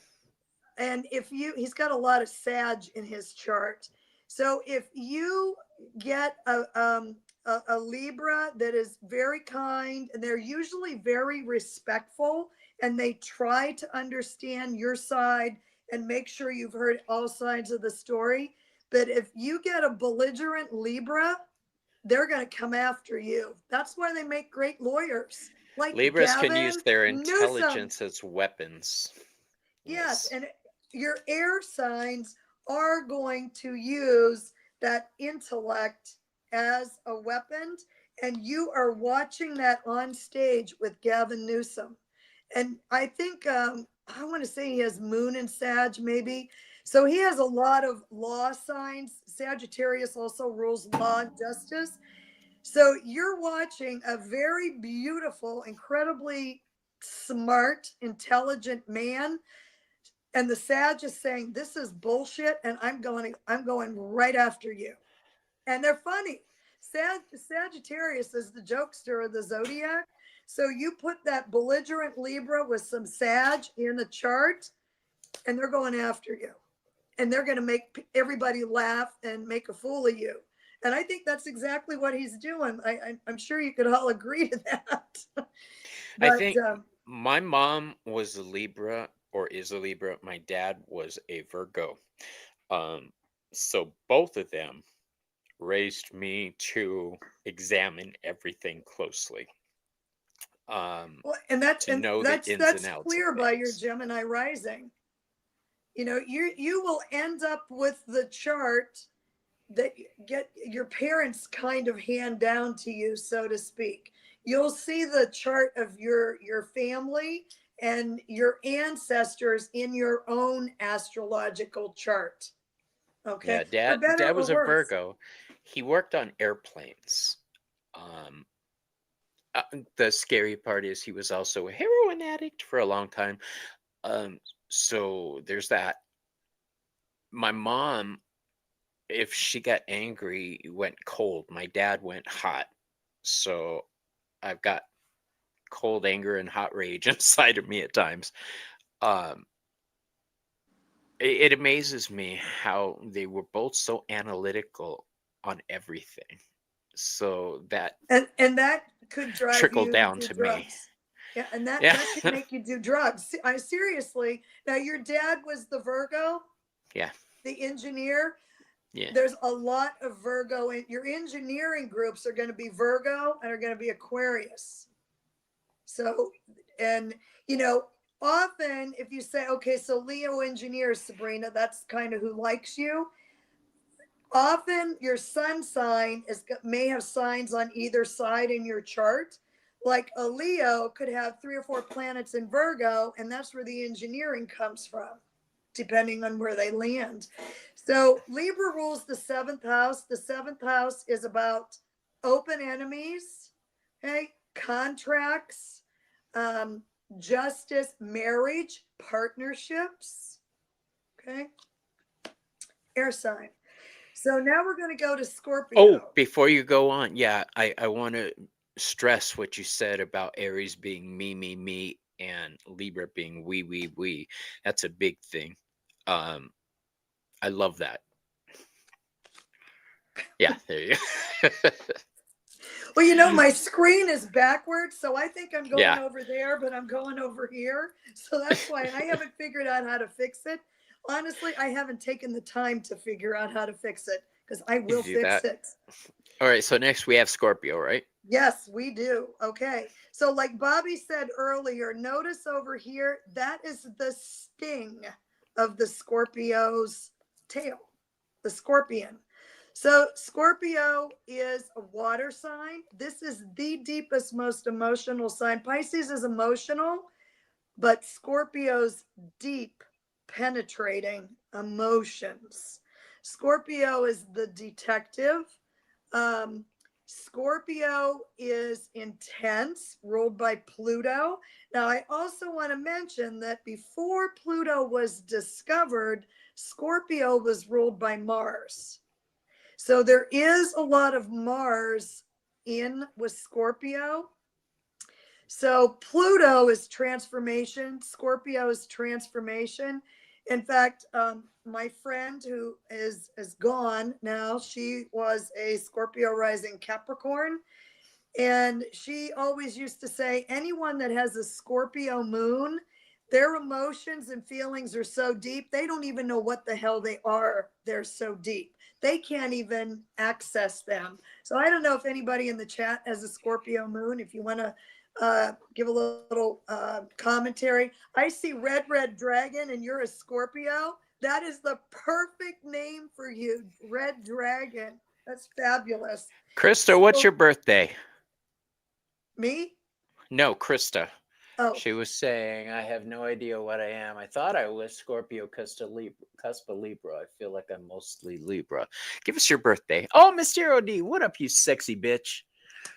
And he's got a lot of Sag in his chart. So if you get a Libra that is very kind, and they're usually very respectful, and they try to understand your side and make sure you've heard all sides of the story. But if you get a belligerent Libra, they're going to come after you. That's why they make great lawyers. Like Libras Gavin can use their Newsom. intelligence as weapons. Yes, and your air signs are going to use that intellect as a weapon. and you are watching that on stage with Gavin Newsom. And I think, I want to say he has Moon and Sag, maybe. So he has a lot of law signs. Sagittarius also rules law and justice. So you're watching a very beautiful, incredibly smart, intelligent man, and the Sag is saying, "This is bullshit, and I'm going right after you." And they're funny. Sagittarius is the jokester of the zodiac. So you put that belligerent Libra with some Sag in the chart, and they're going after you, and they're going to make everybody laugh and make a fool of you. And I think that's exactly what he's doing. I'm sure you could all agree to that. I But think my mom was a Libra or is a Libra. My dad was a Virgo. Um, so both of them raised me to examine everything closely, well, and that's to and know the that's ins and that's outs of clear by your things. Gemini rising. You will end up with the chart that get your parents kind of hand down to you, so to speak. You'll see the chart of your family and your ancestors in your own astrological chart. Yeah, Okay, for dad better or was a worse. Virgo. He worked on airplanes. Um, the scary part is he was also a heroin addict for a long time. Um, so there's that. My mom, if she got angry, went cold. My dad went hot. So I've got cold anger and hot rage inside of me at times. Um, it amazes me how they were both so analytical on everything. So that And that could drive trickled you to down do to me. drugs. Yeah, and that Yeah. that could make you do drugs. I seriously. Now your dad was the Virgo, Yeah. the engineer. Yeah. There's a lot of Virgo in your engineering groups are going to be Virgo and are going to be Aquarius. So, and you know, often if you say, okay, so Leo engineers, Sabrina, that's kind of who likes you. Often your sun sign may have signs on either side in your chart. Like a Leo could have 3 or 4 planets in Virgo, and that's where the engineering comes from, depending on where they land. So Libra rules the seventh house. The seventh house is about open enemies, okay, contracts, um, justice, marriage, partnerships, okay, air sign. So now we're going to go to Oh, Scorpio. before you go on, yeah, I want to stress what you said about Aries being me, and Libra being we. That's a big thing. Um, I love that. Yeah, there you go. Well, my screen is backwards, so I think I'm going Yeah. over there, but I'm going over here. So that's why I haven't figured out how to fix it. Honestly, I haven't taken the time to figure out how to fix it because I You will do fix that. it. All right, so next we have Scorpio, right? Yes, we do. Okay. So, like Bobby said earlier, notice over here that is the sting of the Scorpio's tail, the scorpion. So, Scorpio is a water sign. This is the deepest, most emotional sign. Pisces is emotional, but Scorpio's deep, penetrating emotions. Scorpio is the detective. Um, Scorpio is intense, ruled by Pluto. Now, I also want to mention that before Pluto was discovered, Scorpio was ruled by Mars. So there is a lot of Mars in with Scorpio. So Pluto is transformation, Scorpio is transformation. In fact, my friend who is gone now, she was a Scorpio rising Capricorn, and she always used to say, anyone that has a Scorpio moon, their emotions and feelings are so deep, they don't even know what the hell they are. They're so deep. They can't even access them. So I don't know if anybody in the chat has a Scorpio moon. If you want to give a little commentary. I see Red Dragon, and you're a Scorpio. That is the perfect name for you, Red Dragon. That's fabulous. Krista, what's So, your birthday? me? No, Krista. Oh, She was saying, I have no idea what I am. I thought I was Scorpio Cuspa Libra. I feel like I'm mostly Libra. Give us your birthday. Oh, Mysterio D, what up, you sexy bitch?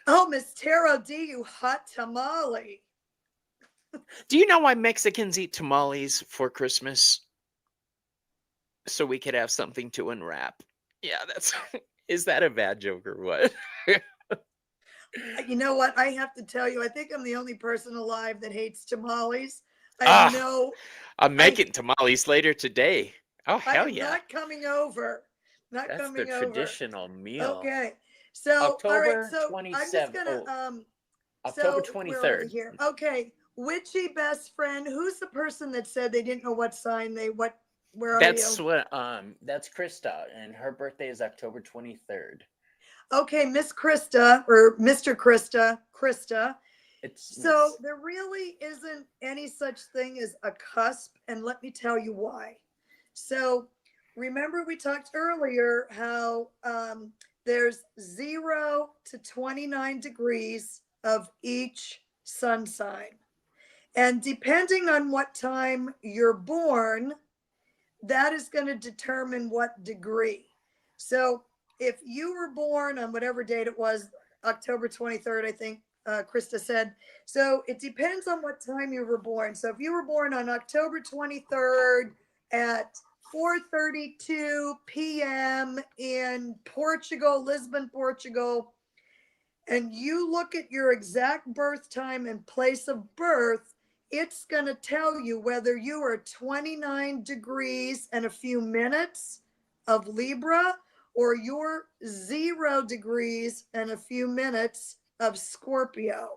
oh, Miss Tara D, you hot tamale. Do you know why Mexicans eat tamales for Christmas? So we could have something to unwrap. Yeah, that's. Is that a bad joke or what? You know what? I have to tell you, I think I'm the only person alive that hates tamales. I have Ah, no, I'm I, making tamales later today. Oh, I hell am yeah. not coming over. Not That's the coming over. traditional meal. Okay. So, all right. October So I'm just 27th. gonna, Oh, October so where are we 23rd. here? Okay. Witchy best friend. Who's the person that said they didn't know what sign where are you? That's Krista, and her birthday is October 23rd. Okay, Miss Krista or Mr. Krista. It's So Miss. there really isn't any such thing as a cusp, and let me tell you why. So remember we talked earlier how there's 0 to 29 degrees of each sun sign. And depending on what time you're born, that is going to determine what degree. So if you were born on whatever date it was, October 23rd, I think Krista said. So it depends on what time you were born. So if you were born on October 23rd at 4:32 p.m. in Portugal, Lisbon, Portugal, and you look at your exact birth time and place of birth, it's going to tell you whether you are 29 degrees and a few minutes of Libra or you're 0 degrees and a few minutes of Scorpio.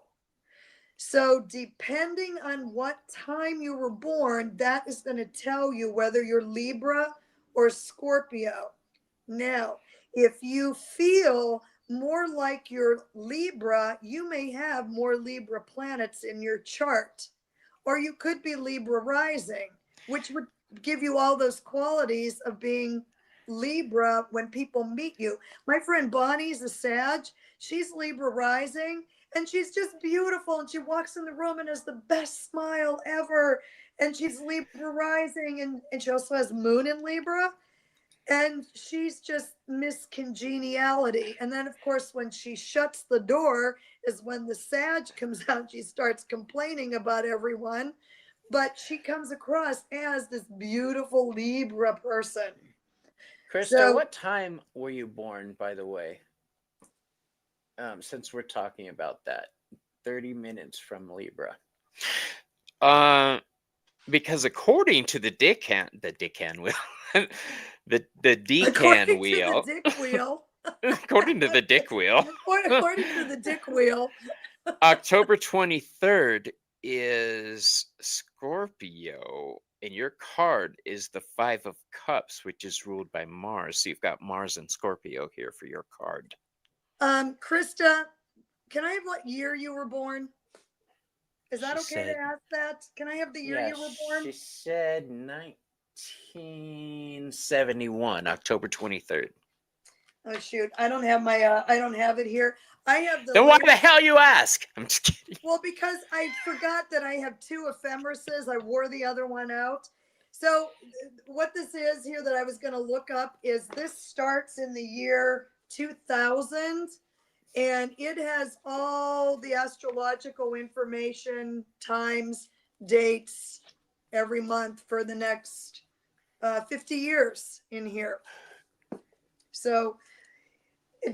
So, depending on what time you were born, that is going to tell you whether you're Libra or Scorpio. Now, if you feel more like you're Libra, you may have more Libra planets in your chart. Or you could be Libra rising, which would give you all those qualities of being Libra when people meet you. My friend Bonnie's a Sag. She's Libra rising and she's just beautiful. And she walks in the room and has the best smile ever. And she's Libra rising and she also has Moon in Libra and she's just Miss Congeniality. And then, of course, when she shuts the door is when the Sag comes out. She starts complaining about everyone, but she comes across as this beautiful Libra person. Krista, So, what time were you born, by the way? Since we're talking about that, 30 minutes from Libra. Uh, because according to the Dickan wheel, the decan according to the wheel, Dick Wheel, according to the Dick wheel, according to the Dick Wheel, October 23rd is Scorpio, and your card is the Five of Cups, which is ruled by Mars. So you've got Mars and Scorpio here for your card. Krista, can I have what year you were born? Is that She okay to said, ask that? Can I have the year yeah, you were born? she said 1971, October 23rd. Oh shoot, I don't have I don't have it here. I have the Then why the latest. hell you ask? I'm just kidding. Well, because I forgot that I have two ephemerises. I wore the other one out. So what this is here that I was going to look up is this starts in the year 2000 and it has all the astrological information, times, dates every month for the next 50 years in here. So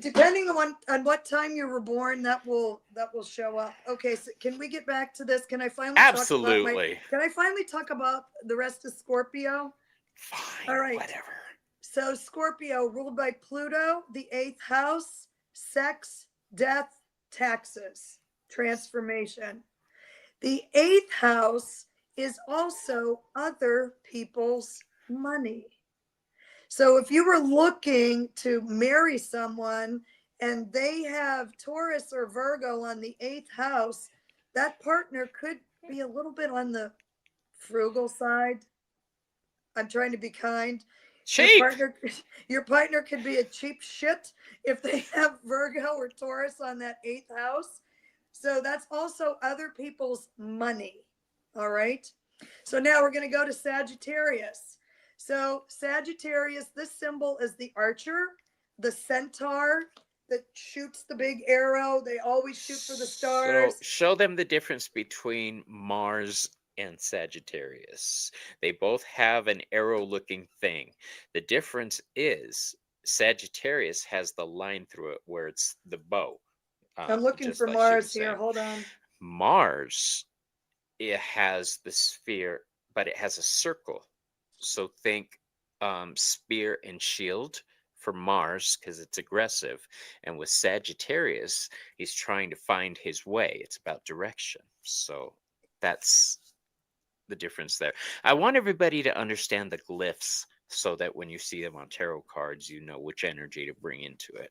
depending on what time you were born, that will show up. Okay, so can we get back to this? Absolutely. Can I finally talk about the rest of Scorpio? Fine, All right. whatever. So Scorpio ruled by Pluto, the 8th house, sex, death, taxes, transformation. The 8th house is also other people's money. So if you were looking to marry someone and they have Taurus or Virgo on the 8th house, that partner could be a little bit on the frugal side. I'm trying to be kind. Your Cheap. partner, your partner could be a cheap shit if they have Virgo or Taurus on that eighth house. So that's also other people's money. All right. So now we're going to go to Sagittarius. So Sagittarius, this symbol is the archer, the centaur that shoots the big arrow. They always shoot for the So stars. show them the difference between Mars and Sagittarius. They both have an arrow-looking thing. The difference is Sagittarius has the line through it where it's the bow, I'm looking just for like she Mars was here. saying. Hold on. Mars, it has the sphere, but it has a circle. So think spear and shield for Mars because it's aggressive. And with Sagittarius, he's trying to find his way. It's about direction. So that's the difference there. I want everybody to understand the glyphs so that when you see them on tarot cards, you know which energy to bring into it.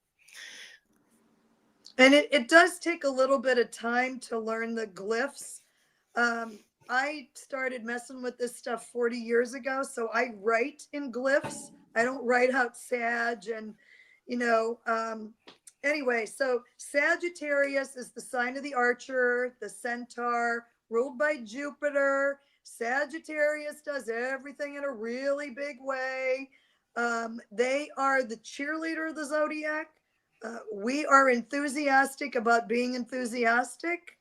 And it does take a little bit of time to learn the glyphs. I started messing with this stuff 40 years ago, so I write in glyphs. I don't write out Sag and, you know, anyway, so Sagittarius is the sign of the archer, the centaur, ruled by Jupiter. Sagittarius does everything in a really big way. They are the cheerleader of the zodiac. We are enthusiastic about being enthusiastic.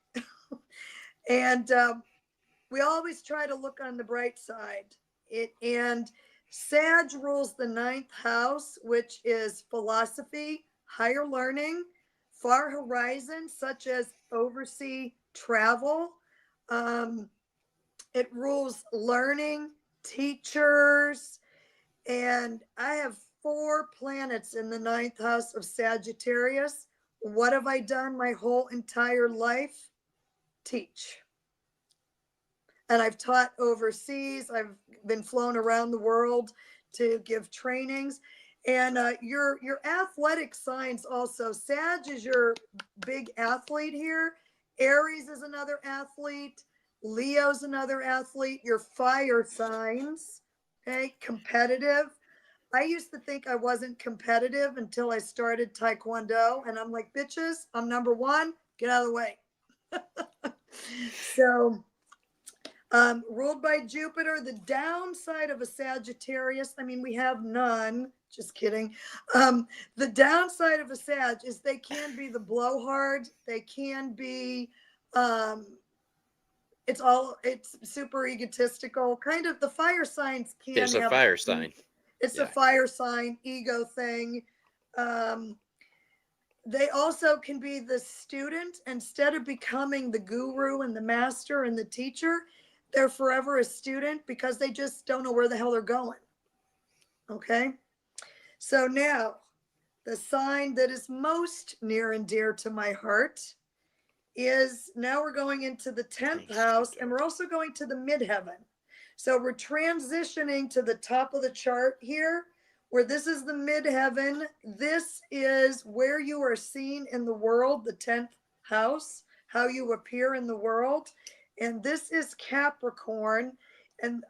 And we always try to look on the bright side. And Sag rules the ninth house, which is philosophy, higher learning, far horizons, such as overseas travel. Um, it rules learning, teachers, and I have 4 planets in the ninth house of Sagittarius. What have I done my whole entire life? Teach. And I've taught overseas. I've been flown around the world to give trainings. And your athletic signs also. Sag is your big athlete here. Aries is another athlete. Leo's another athlete. Your fire signs. Okay, competitive. I used to think I wasn't competitive until I started Taekwondo, and I'm like, bitches, I'm number one. Get out of the way. So ruled by Jupiter, the downside of a Sagittarius, I mean, we have none, just kidding. The downside of a Sag is they can be the blowhard. They can be, it's super egotistical. Kind of the fire signs can There's a have, fire sign. it's a fire sign, ego thing. They also can be the student. Instead of becoming the guru and the master and the teacher, they're forever a student because they just don't know where the hell they're going. Okay. So now the sign that is most near and dear to my heart is, now we're going into the 10th house, and we're also going to the midheaven. So we're transitioning to the top of the chart here, where this is the midheaven. This is where you are seen in the world, the 10th house, how you appear in the world. And this is Capricorn. And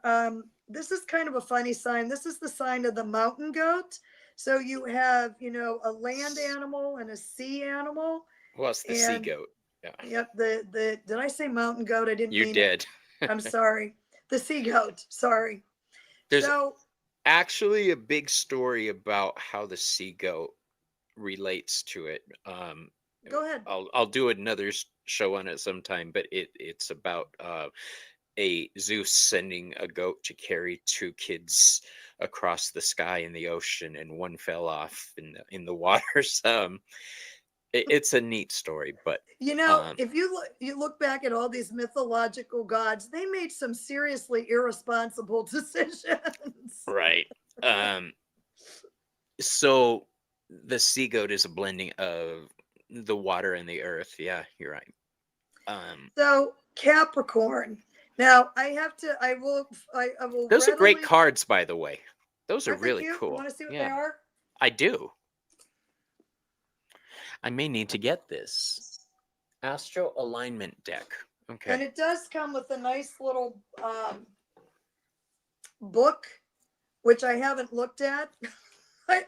this is kind of a funny sign. This is the sign of the mountain goat. So you have, you know, a land animal and a sea animal. Well, it's the sea goat. Yeah. Yep. Did I say mountain goat? I didn't You mean did. it. I'm sorry. The sea goat. Sorry. There's So actually a big story about how the sea goat relates to it. go ahead. I'll do another show on it sometime, but it's about a Zeus sending a goat to carry 2 kids across the sky in the ocean, and one fell off in the waters. It's a neat story, but You know, if you look back at all these mythological gods, they made some seriously irresponsible decisions. right. So the sea goat is a blending of the water and the earth. Yeah, you're right. So Capricorn. Now I will Those are great readily. cards, by the way. Those are Aren't they really cute? You cool. want to see what they Yeah, are? I do. I may need to get this Astro Alignment deck. Okay. And it does come with a nice little book which I haven't looked at. I,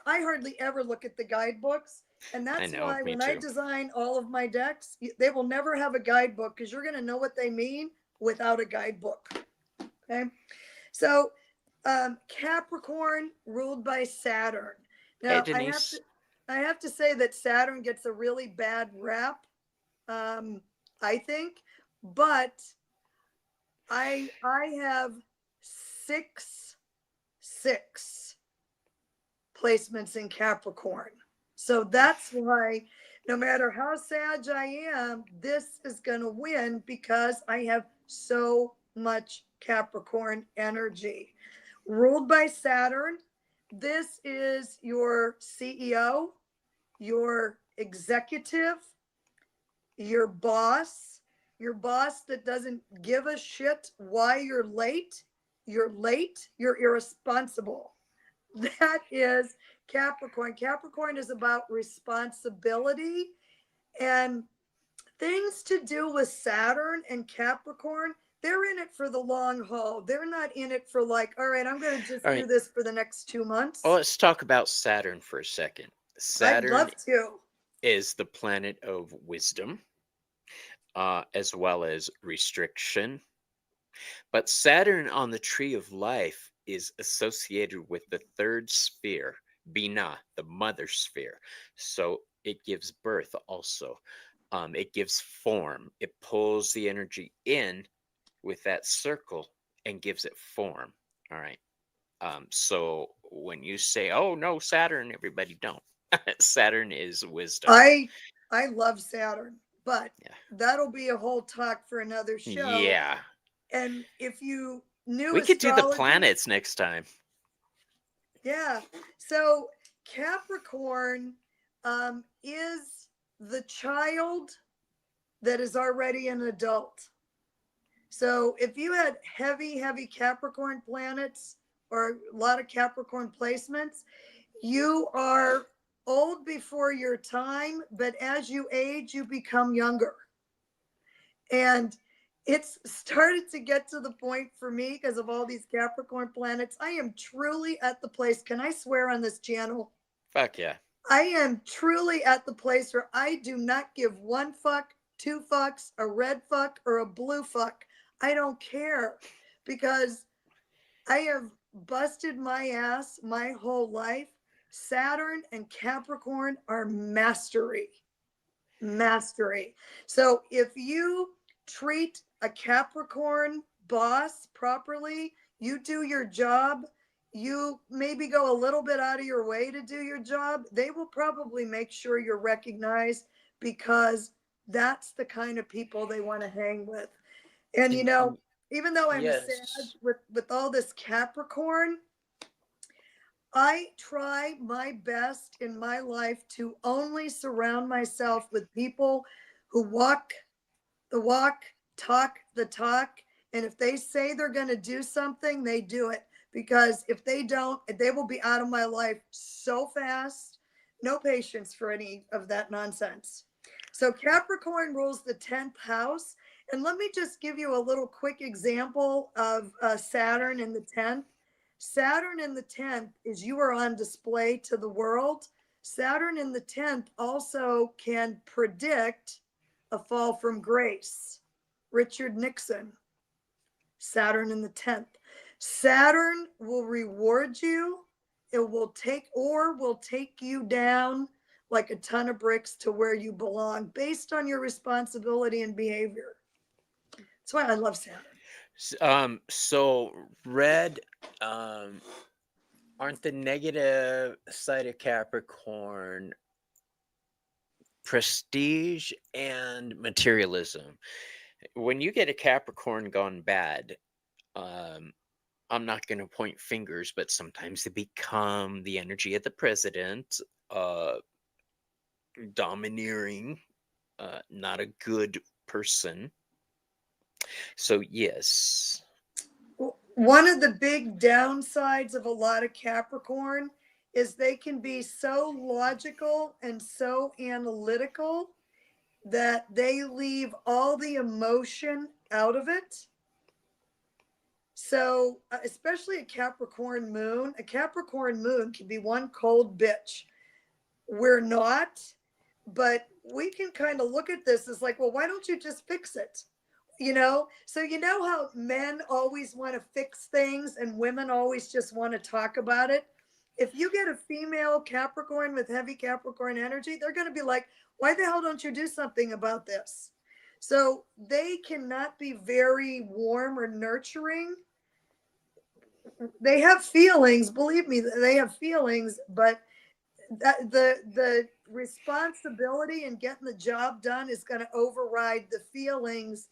I hardly ever look at the guidebooks. And I that's know, why me when I too. design all of my decks, they will never have a guidebook because you're going to know what they mean without a guidebook. Okay. So Capricorn ruled by Saturn. Hey, Now Denise. I have to say that Saturn gets a really bad rap, I think, but I have six placements in Capricorn. So that's why no matter how sad I am, this is going to win because I have so much Capricorn energy. Ruled by Saturn, this is your CEO, your executive, your boss that doesn't give a shit why you're late. You're late, you're irresponsible. That is Capricorn. Capricorn is about responsibility and things to do with Saturn and Capricorn. They're in it for the long haul. They're not in it for like, all right, I'm going to just All do right. this for the next 2 Well, months. let's talk about Saturn for a second. I'd Saturn love to. is the planet of wisdom, as well as restriction. But Saturn on the tree of life is associated with the third sphere, Binah, the mother sphere. So it gives birth also. It gives form. It pulls the energy in with that circle and gives it form. All right. So when you say, "Oh no, Saturn," everybody don't. Saturn is wisdom. I I love Saturn, but Yeah. that'll be a whole talk for another show. Yeah. And if you knew We could do the astrology, planets next time. yeah. So Capricorn is the child that is already an adult. So if you had heavy Capricorn planets or a lot of Capricorn placements, you are old before your time, but as you age, you become younger. And it's started to get to the point for me because of all these Capricorn planets. I am truly at the place. Can I swear on this channel? Fuck yeah. I am truly at the place where I do not give one fuck, two fucks, a red fuck, or a blue fuck. I don't care because I have busted my ass my whole life. Saturn and Capricorn are mastery. Mastery. So if you treat a Capricorn boss properly, you do your job, you maybe go a little bit out of your way to do your job, they will probably make sure you're recognized because that's the kind of people they want to hang with. And And even though I'm sad yes. with all this Capricorn, I try my best in my life to only surround myself with people who walk the walk, talk the talk. And if they say they're going to do something, they do it. Because if they don't, they will be out of my life so fast. No patience for any of that nonsense. So Capricorn rules the 10th house. And let me just give you a little quick example of Saturn in the 10th. Saturn in the 10th is you are on display to the world. Saturn in the 10th also can predict a fall from grace. Richard Nixon, Saturn in the 10th. Saturn will reward you. It will take you down like a ton of bricks to where you belong based on your responsibility and behavior. That's why I love Saturn. So red, aren't the negative side of Capricorn prestige and materialism? When you get a Capricorn gone bad, um, I'm not going to point fingers, but sometimes they become the energy of the president, uh, domineering, not a good person. So, yes. One of the big downsides of a lot of Capricorn is they can be so logical and so analytical that they leave all the emotion out of it. So, especially a Capricorn moon can be one cold bitch. We're not, but we can kind of look at this as like, well, why don't you just fix it? So you know how men always want to fix things and women always just want to talk about it. If you get a female Capricorn with heavy Capricorn energy, they're going to be like, why the hell don't you do something about this? So they cannot be very warm or nurturing. They have feelings, believe me, they have feelings, but the responsibility in getting the job done is going to override the feelings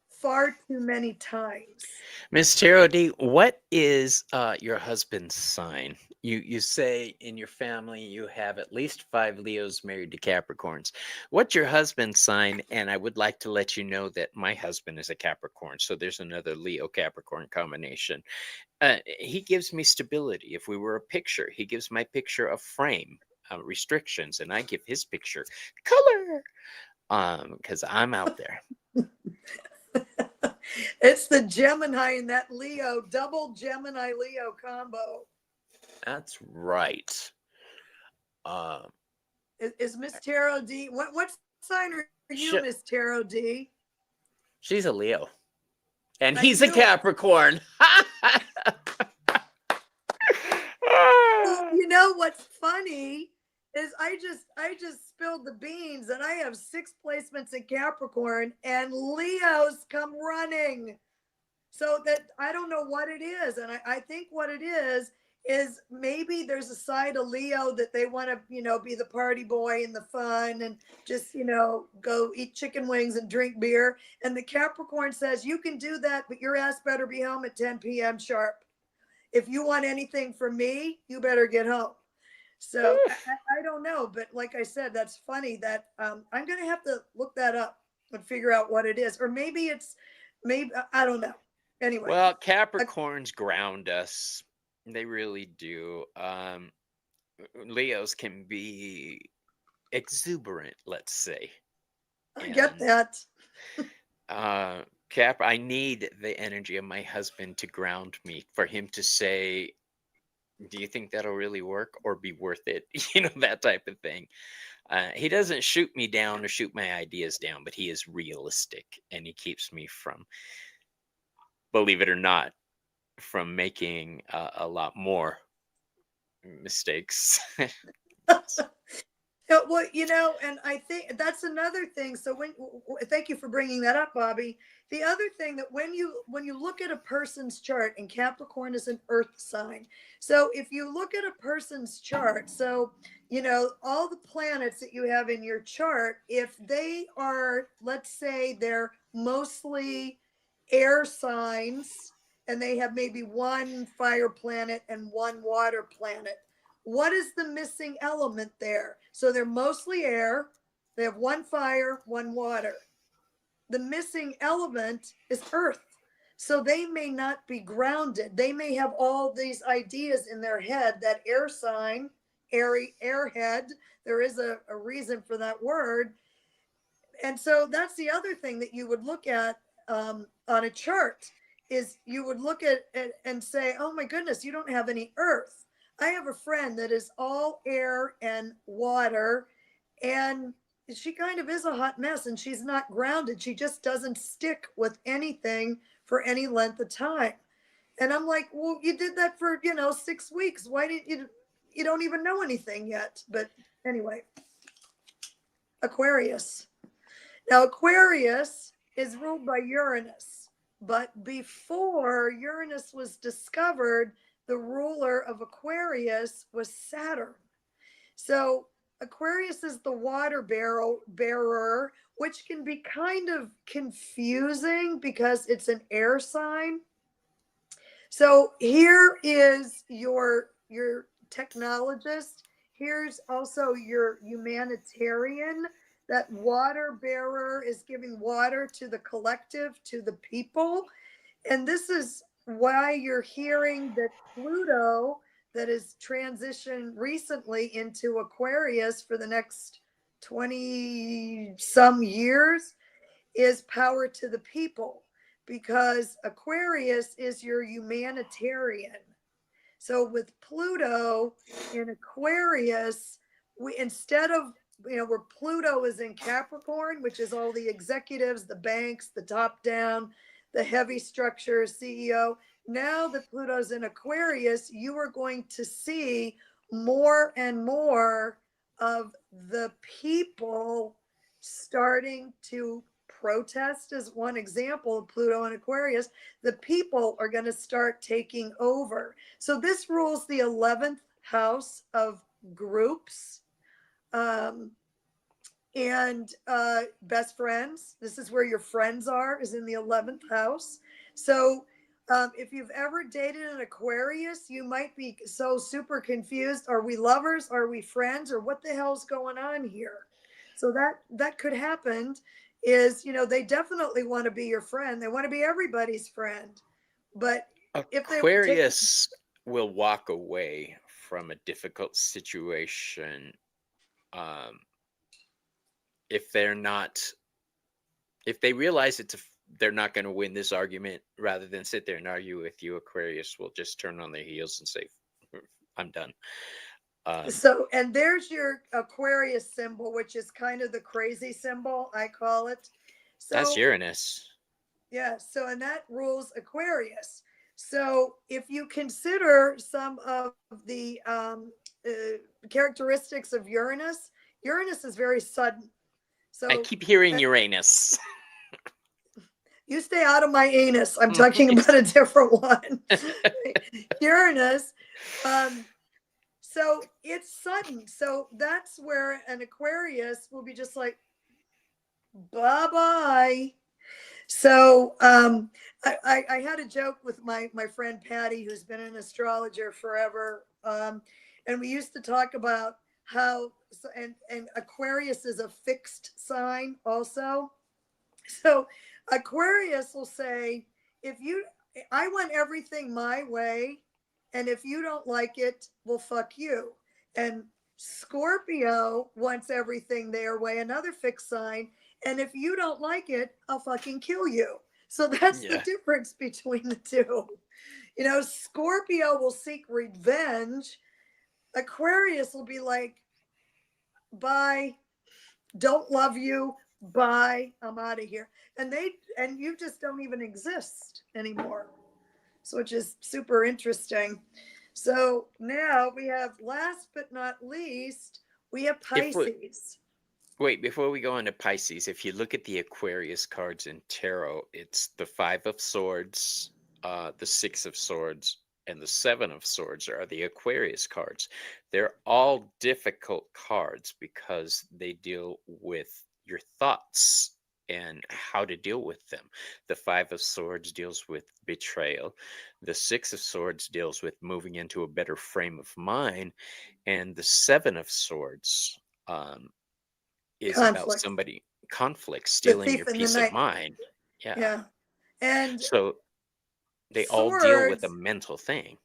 far too many times. Miss Charity, what is your husband's sign? You say in your family you have at least 5 Leos married to Capricorns. What's your husband's sign? And I would like to let you know that my husband is a Capricorn, so there's another Leo Capricorn combination. He gives me stability. If we were a picture, he gives my picture a frame, restrictions, and I give his picture color. Because I'm out there. It's the Gemini and that Leo, double Gemini Leo combo. That's right. Is Miss Tarot D? What sign are you, Miss Tarot D? She's a Leo, and he's a Capricorn. Well, you know what's funny is I just spilled the beans, and I have 6 placements in Capricorn, and Leos come running. So that I don't know what it is, and I think what it is maybe there's a side of Leo that they want to, be the party boy and the fun and just, go eat chicken wings and drink beer. And the Capricorn says, you can do that, but your ass better be home at 10 p.m. sharp. If you want anything from me, you better get home. So I don't know, but like I said, that's funny that I'm going to have to look that up and figure out what it is. Or maybe I don't know. Anyway. Well, Capricorns ground us. They really do. Leos can be exuberant, let's say. I get that. I need the energy of my husband to ground me, for him to say, do you think that'll really work or be worth it? That type of thing. He doesn't shoot me down or shoot my ideas down, but he is realistic, and he keeps me from, believe it or not, from making a lot more mistakes. Well, and I think that's another thing. So thank you for bringing that up, Bobby. The other thing that when you look at a person's chart, and Capricorn is an earth sign. So if you look at a person's chart, so, all the planets that you have in your chart, if they are, let's say they're mostly air signs, and they have maybe 1 fire planet and 1 water planet, what is the missing element there? So they're mostly air. They have 1 fire, 1 water. The missing element is earth. So they may not be grounded. They may have all these ideas in their head, that air sign, airy, airhead. There is a reason for that word. And so that's the other thing that you would look at on a chart, is you would look at it and say, oh my goodness, you don't have any earth. I have a friend that is all air and water, and she kind of is a hot mess, and she's not grounded. She just doesn't stick with anything for any length of time. And I'm like, well, you did that for, 6 weeks. Why didn't you don't even know anything yet. But anyway, Aquarius. Now, Aquarius is ruled by Uranus, but before Uranus was discovered, the ruler of Aquarius was Saturn. So Aquarius is the water bearer, which can be kind of confusing because it's an air sign. So here is your technologist. Here's also your humanitarian. That water bearer is giving water to the collective, to the people. And this is why you're hearing that Pluto, that is transitioned recently into Aquarius for the next 20 some years, is power to the people. because Aquarius is your humanitarian. So with Pluto in Aquarius, we, instead of, where Pluto is in Capricorn, which is all the executives, the banks, the top down, the heavy structure, CEO. Now that Pluto's in Aquarius, you are going to see more and more of the people starting to protest, as one example of Pluto and Aquarius. The people are going to start taking over. So this rules the 11th house of groups, and best friends. This is where your friends are, is in the 11th house. So if you've ever dated an Aquarius, you might be so super confused. Are we lovers? Are we friends? Or what the hell's going on here? So that could happen. Is, they definitely want to be your friend. They want to be everybody's friend. But if they take, Aquarius will walk away from a difficult situation if they realize they're not going to win this argument, rather than sit there and argue with you, Aquarius will just turn on their heels and say, I'm done. So, and there's your Aquarius symbol, which is kind of the crazy symbol, I call it. So that's Uranus. Yeah. So, and that rules Aquarius. So if you consider some of the characteristics of Uranus, Uranus is very sudden. So I keep hearing Uranus. You stay out of my anus. I'm talking about a different one. Uranus. So it's sudden. So that's where an Aquarius will be just like, bye-bye. So I had a joke with my friend Patty, who's been an astrologer forever. And we used to talk about how, and Aquarius is a fixed sign also. So Aquarius will say, I want everything my way, and if you don't like it, well, fuck you. And Scorpio wants everything their way, another fixed sign. And if you don't like it, I'll fucking kill you. So that's the difference between the two. Scorpio will seek revenge. Aquarius will be like, bye, don't love you, bye, I'm out of here. And you just don't even exist anymore. So, which is super interesting. So now we have, last but not least, we have Pisces. Wait, before we go into Pisces, if you look at the Aquarius cards in tarot, it's the 5 of Swords, the 6 of Swords, and the 7 of Swords are the Aquarius cards. They're all difficult cards because they deal with your thoughts and how to deal with them. The 5 of Swords deals with betrayal. The 6 of Swords deals with moving into a better frame of mind. And the 7 of Swords is about conflict, stealing your peace of mind. Yeah. And so they all deal with a mental thing.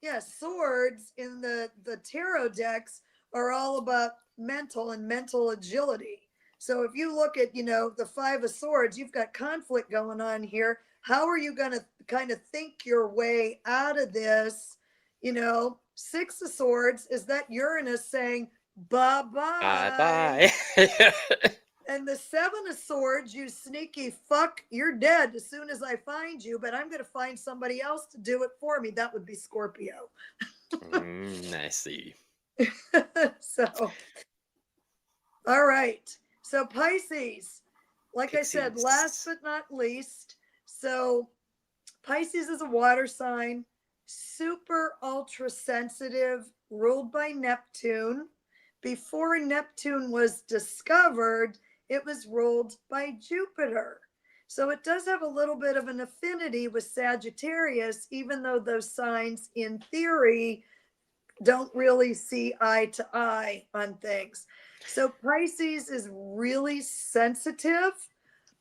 Yeah, swords in the tarot decks are all about mental and mental agility. So if you look at, the 5 of Swords, you've got conflict going on here. How are you going to kind of think your way out of this? 6 of Swords is that Uranus saying, bye-bye. Bye-bye. And the 7 of Swords, you sneaky fuck, you're dead as soon as I find you, but I'm going to find somebody else to do it for me. That would be Scorpio. I see. So, all right. So Pisces, like I said, last but not least. So Pisces is a water sign, super ultra sensitive, ruled by Neptune. Before Neptune was discovered, it was ruled by Jupiter. So it does have a little bit of an affinity with Sagittarius, even though those signs in theory don't really see eye to eye on things. So Pisces is really sensitive,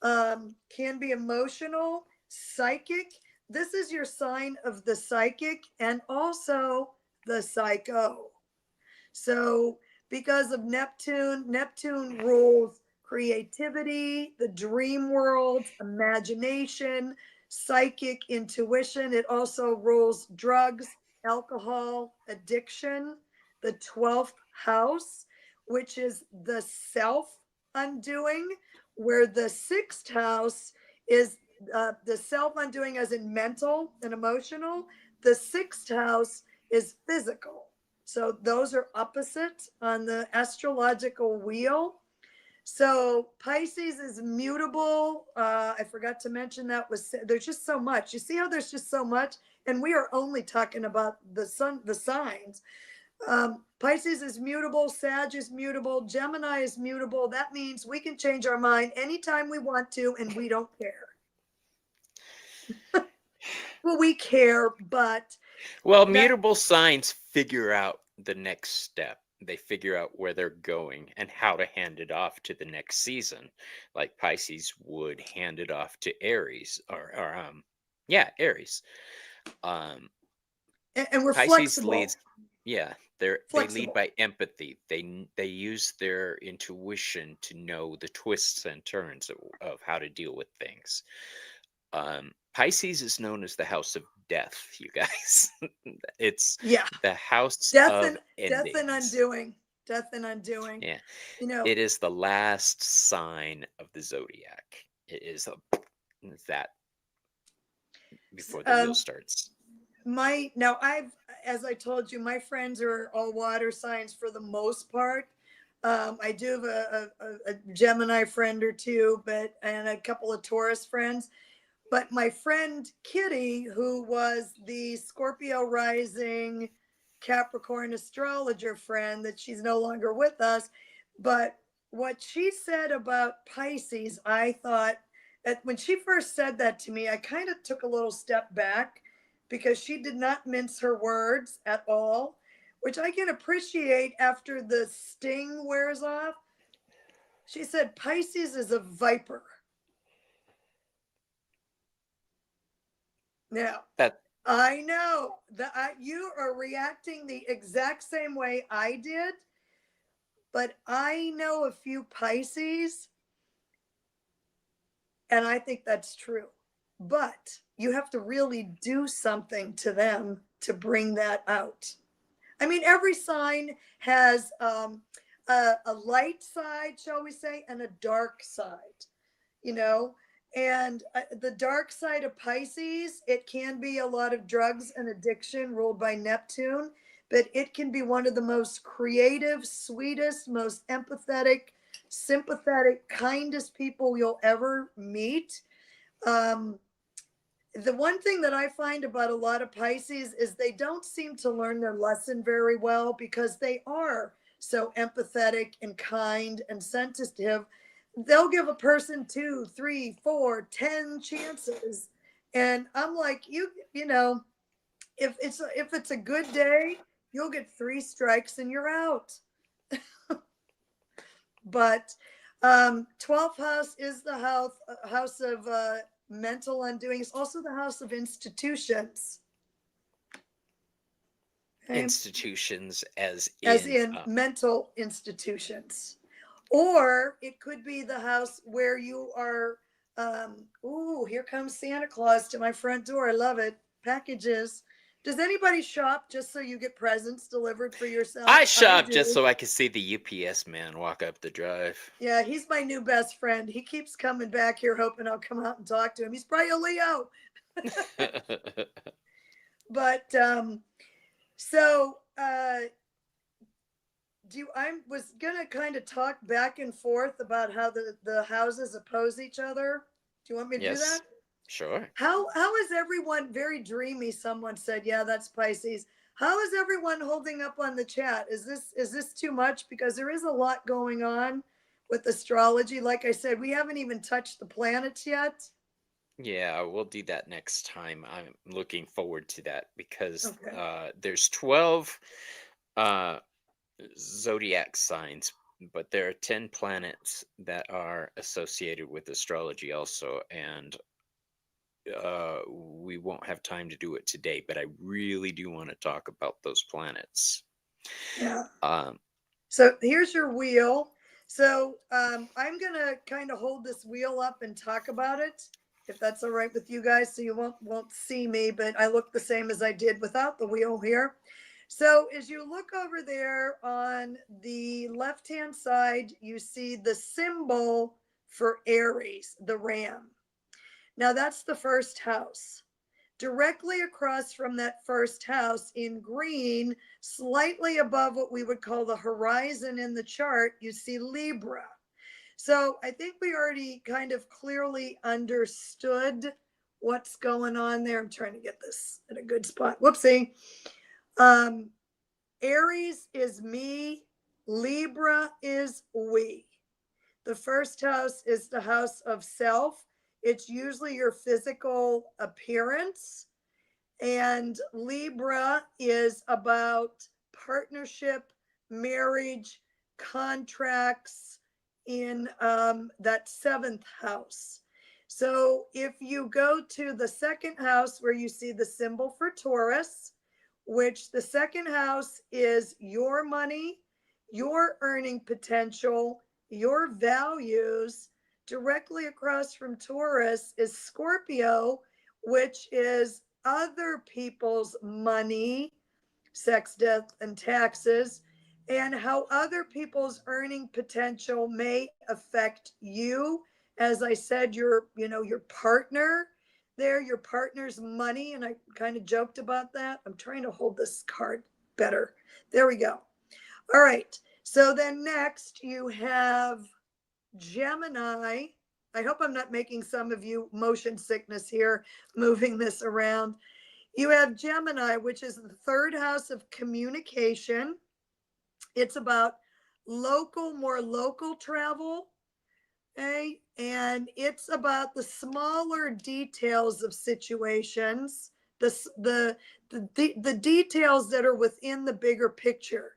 can be emotional, psychic. This is your sign of the psychic and also the psycho. So because of Neptune rules creativity, the dream world, imagination, psychic intuition. It also rules drugs, alcohol, addiction, the 12th house, which is the self undoing, where the 6th house is the self undoing, as in mental and emotional. The 6th house is physical. So those are opposite on the astrological wheel. So Pisces is mutable. I forgot to mention that was, there's just so much. You see how there's just so much, and we are only talking about the sun, the signs. Pisces is mutable. Sag is mutable. Gemini is mutable. That means we can change our mind anytime we want to, and we don't care. Well, we care, but well, mutable signs figure out the next step. They figure out where they're going and how to hand it off to the next season. Like Pisces would hand it off to Aries, or Aries. And we're Pisces flexible. leads, yeah, they lead by empathy. They use their intuition to know the twists and turns of how to deal with things. Pisces is known as the house of death, you guys. It's the house of endings. Death and undoing. Death and undoing. Yeah. You know, it is the last sign of the zodiac. It is that before the wheel starts. As I told you, my friends are all water signs for the most part. I do have a Gemini friend or two, and a couple of Taurus friends. But my friend Kitty, who was the Scorpio rising Capricorn astrologer friend, that she's no longer with us, but what she said about Pisces, I thought, when she first said that to me, I kind of took a little step back, because she did not mince her words at all, which I can appreciate after the sting wears off. She said Pisces is a viper. Now, I know that you are reacting the exact same way I did, but I know a few Pisces, and I think that's true. But you have to really do something to them to bring that out. I mean, every sign has a light side, shall we say, and a dark side, you know. And the dark side of Pisces, it can be a lot of drugs and addiction ruled by Neptune, but it can be one of the most creative, sweetest, most empathetic, sympathetic, kindest people you'll ever meet. The one thing that I find about a lot of Pisces is they don't seem to learn their lesson very well, because they are so empathetic and kind and sensitive. They'll give a person 2, 3, 4, 10 chances. And I'm like, you know, if it's a good day, you'll get 3 strikes and you're out. But 12th house is the house of mental undoing. It's also the house of institutions. Okay? Institutions as in mental institutions. Or it could be the house where you are, here comes Santa Claus to my front door. I love it. Packages. Does anybody shop just so you get presents delivered for yourself? I shop just so I can see the UPS man walk up the drive. Yeah, he's my new best friend. He keeps coming back here hoping I'll come out and talk to him. He's probably a Leo. But I was gonna kind of talk back and forth about how the houses oppose each other. Do you want me to do that? Sure. How is everyone? Very dreamy. Someone said, "Yeah, that's Pisces." How is everyone holding up on the chat? Is this too much? Because there is a lot going on with astrology. Like I said, we haven't even touched the planets yet. Yeah, we'll do that next time. I'm looking forward to that, because there's 12 zodiac signs, but there are 10 planets that are associated with astrology also, and we won't have time to do it today, but I really do want to talk about those planets. Yeah. So here's your wheel. So I'm going to kind of hold this wheel up and talk about it, if that's all right with you guys. So you won't see me, but I look the same as I did without the wheel here. So as you look over there on the left-hand side, you see the symbol for Aries, the ram. Now that's the first house. Directly across from that first house in green, slightly above what we would call the horizon in the chart, you see Libra. So I think we already kind of clearly understood what's going on there. I'm trying to get this in a good spot. Whoopsie. Um, Aries is me, Libra is we. The first house is the house of self. It's usually your physical appearance. And Libra is about partnership, marriage, contracts in that seventh house. So if you go to the second house where you see the symbol for Taurus, which the second house is your money, your earning potential, your values, directly across from Taurus is Scorpio, which is other people's money, sex, death, and taxes, and how other people's earning potential may affect you. As I said, your partner there, your partner's money. And I kind of joked about that. I'm trying to hold this card better. There we go. All right. So then next you have Gemini. I hope I'm not making some of you motion sickness here, moving this around. You have Gemini, which is the third house of communication. It's about more local travel. Okay. And it's about the smaller details of situations, the details that are within the bigger picture.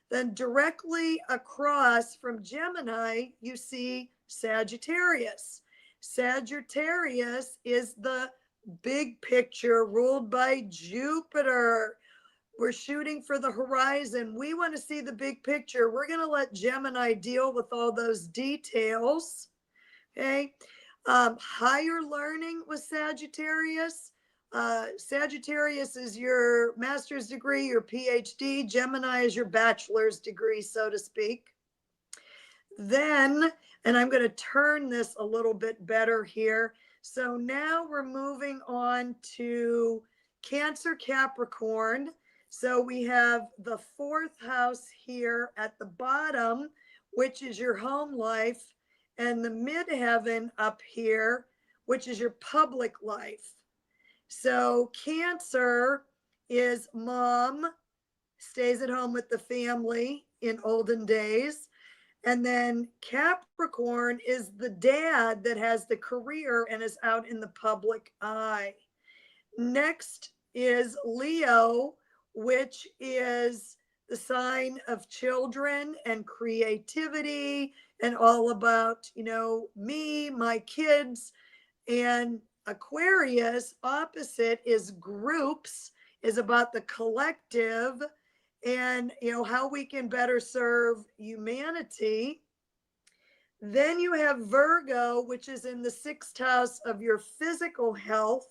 Then directly across from Gemini, you see Sagittarius. Sagittarius is the big picture ruled by Jupiter. We're shooting for the horizon. We want to see the big picture. We're going to let Gemini deal with all those details. Okay. Higher learning with Sagittarius. Sagittarius is your master's degree, your PhD. Gemini is your bachelor's degree, so to speak. Then, and I'm going to turn this a little bit better here. So now we're moving on to Cancer, Capricorn. So we have the fourth house here at the bottom, which is your home life, and the midheaven up here, which is your public life. So Cancer is mom, stays at home with the family in olden days. And then Capricorn is the dad that has the career and is out in the public eye. Next is Leo, which is the sign of children and creativity and all about, me, my kids. And Aquarius, opposite, is groups, is about the collective and how we can better serve humanity. Then you have Virgo, which is in the sixth house of your physical health.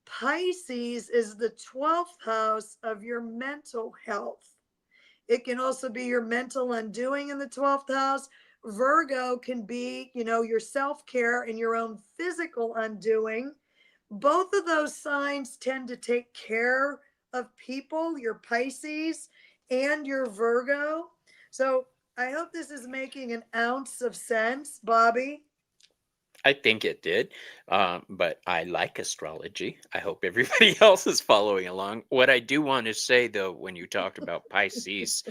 Pisces is the 12th house of your mental health. It can also be your mental undoing in the 12th house. Virgo can be, your self-care and your own physical undoing. Both of those signs tend to take care of people, your Pisces and your Virgo. So I hope this is making an ounce of sense, Bobby. I think it did, but I like astrology. I hope everybody else is following along. What I do want to say, though, when you talked about Pisces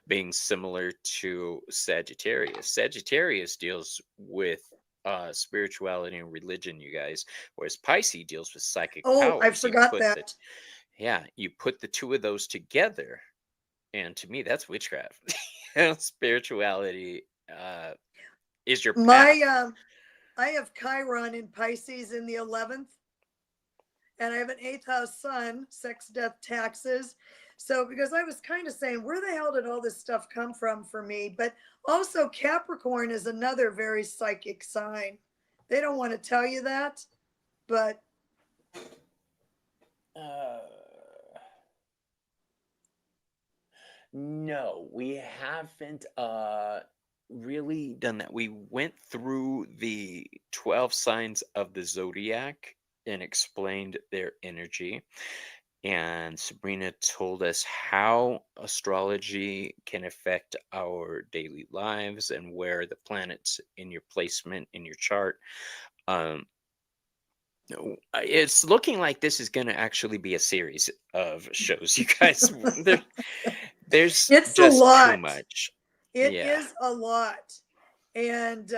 being similar to Sagittarius, Sagittarius deals with spirituality and religion, you guys, whereas Pisces deals with psychic Oh, I powers. forgot that. You put the two of those together, and to me, that's witchcraft. Spirituality is your path. I have Chiron in Pisces in the 11th, and I have an 8th house sun, sex, death, taxes. So, because I was kind of saying, where the hell did all this stuff come from for me? But also, Capricorn is another very psychic sign. They don't want to tell you that, but Uh, no, we haven't really done that. We went through the 12 signs of the zodiac and explained their energy. And Sabrina told us how astrology can affect our daily lives and where the planets in your placement in your chart. Um, it's looking like this is going to actually be a series of shows, you guys. There's it's a just too lot. much. It Yeah. is a lot. And,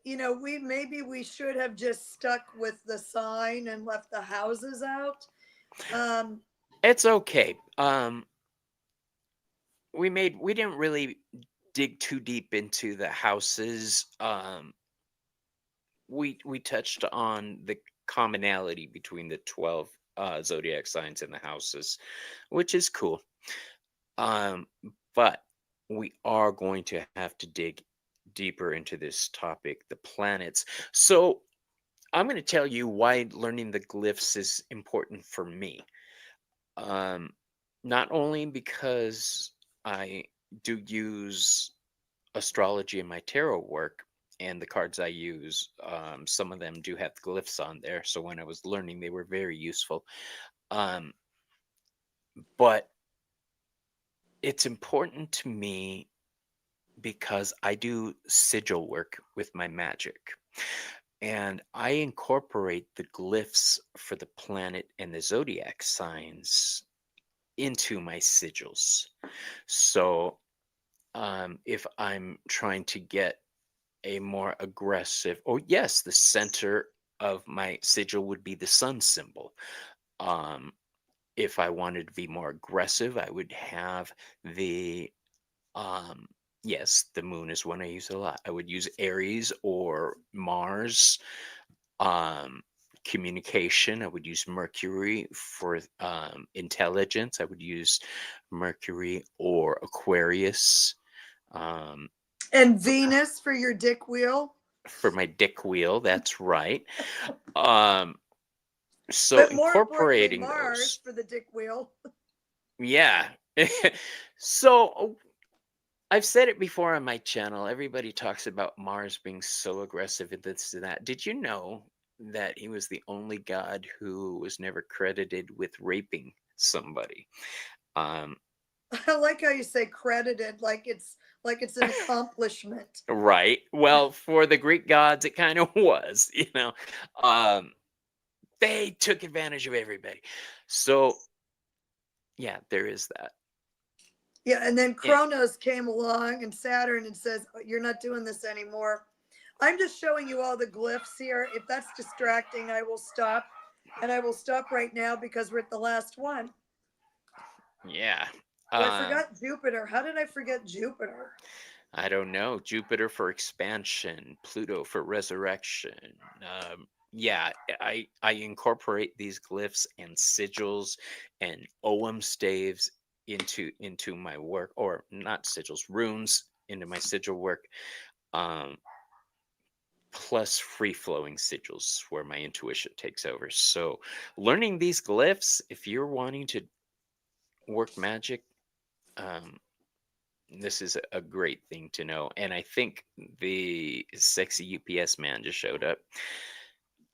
we should have just stuck with the sign and left the houses out. Um, It's okay. We didn't really dig too deep into the houses. We touched on the commonality between the 12 zodiac signs and the houses, which is cool. Um, but we are going to have to dig deeper into this topic, the planets. So I'm going to tell you why learning the glyphs is important for me. Um, Not only because I do use astrology in my tarot work and the cards I use, some of them do have glyphs on there. So when I was learning, they were very useful. Um, but it's important to me because I do sigil work with my magic. And I incorporate the glyphs for the planet and the zodiac signs into my sigils. So if I'm trying to get a more aggressive, oh, yes, the center of my sigil would be the sun symbol. Um, if I wanted to be more aggressive, I would have the Um, yes, the moon is one I use a lot. I would use Aries or Mars. Um, Communication, I would use Mercury for intelligence. I would use Mercury or Aquarius um, and for, Venus for your dick wheel. for my dick wheel. That's right. Um, so But more importantly, incorporating Mars those, for the dick wheel. yeah. So I've said it before on my channel. Everybody talks about Mars being so aggressive and this and that. Did you know that he was the only god who was never credited with raping somebody? Um, I like how you say credited, like it's an accomplishment. right. Well, for the Greek gods, it kind of was, you know. Um, they took advantage of everybody. So, yeah, there is that. Yeah, and then And Kronos came along and Saturn and says, "Oh, you're not doing this anymore." I'm just showing you all the glyphs here. If that's distracting, I will stop. And I will stop right now because we're at the last one. yeah. Oh, I Um, forgot Jupiter. How did I forget Jupiter? I don't know. Jupiter for expansion, Pluto for resurrection. Yeah, I incorporate these glyphs and sigils and ogham staves into my work, or not sigils, runes into my sigil work. Um, Plus free flowing sigils where my intuition takes over. So learning these glyphs, if you're wanting to work magic, um, this is a great thing to know. And I think the sexy UPS man just showed up.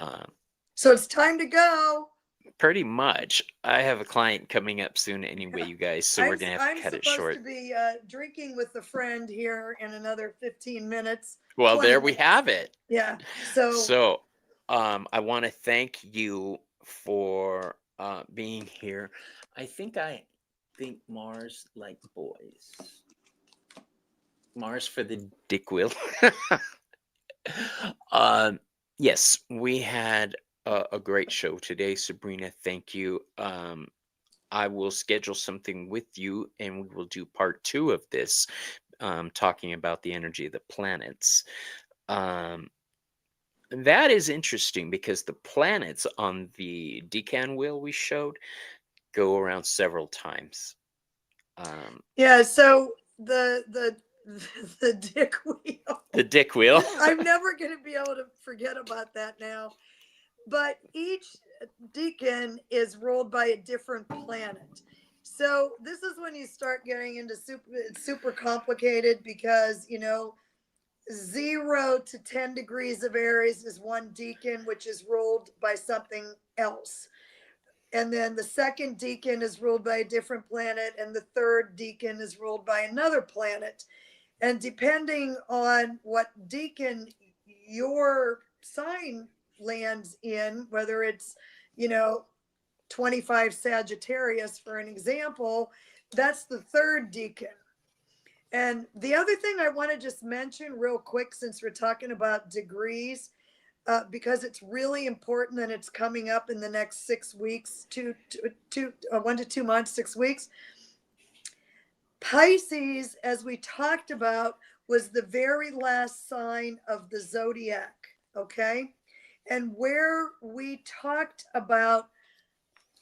Um, So it's time to go. Pretty much. I have a client coming up soon anyway, you guys, so we're I'm going to have to I'm cut it supposed to short. be drinking with a friend here in another 15 minutes, Well, 20 there we minutes. have it. Yeah. So So I want to thank you for being here. I think Mars like boys. Mars for the dick wheel. um, yes, we had a great show today, Sabrina. Thank you. I will schedule something with you, and we will do part 2 of this, talking about the energy of the planets. Um, that is interesting because the planets on the decan wheel we showed go around several times. Yeah. So the the dick wheel. The dick wheel. I'm never going to be able to forget about that now. But each decan is ruled by a different planet. So this is when you start getting into super complicated, because 0 to 10 degrees of Aries is one decan, which is ruled by something else. And then the second decan is ruled by a different planet, and the third decan is ruled by another planet. And depending on what decan your sign lands in, whether it's, 25 Sagittarius, for an example, that's the third decan. And the other thing I want to just mention real quick, since we're talking about degrees, because it's really important, and it's coming up in the next 6 weeks, 1 to 2 months, 6 weeks. Pisces, as we talked about, was the very last sign of the zodiac. Okay. And where we talked about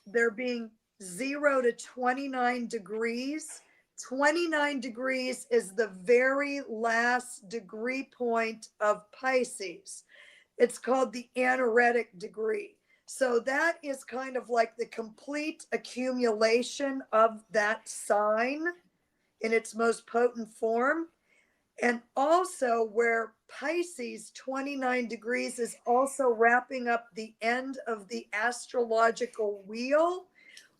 there being 0 to 29 degrees, 29 degrees is the very last degree point of Pisces. It's called the anaretic degree. So that is kind of like the complete accumulation of that sign in its most potent form. And also where Pisces 29 degrees is also wrapping up the end of the astrological wheel.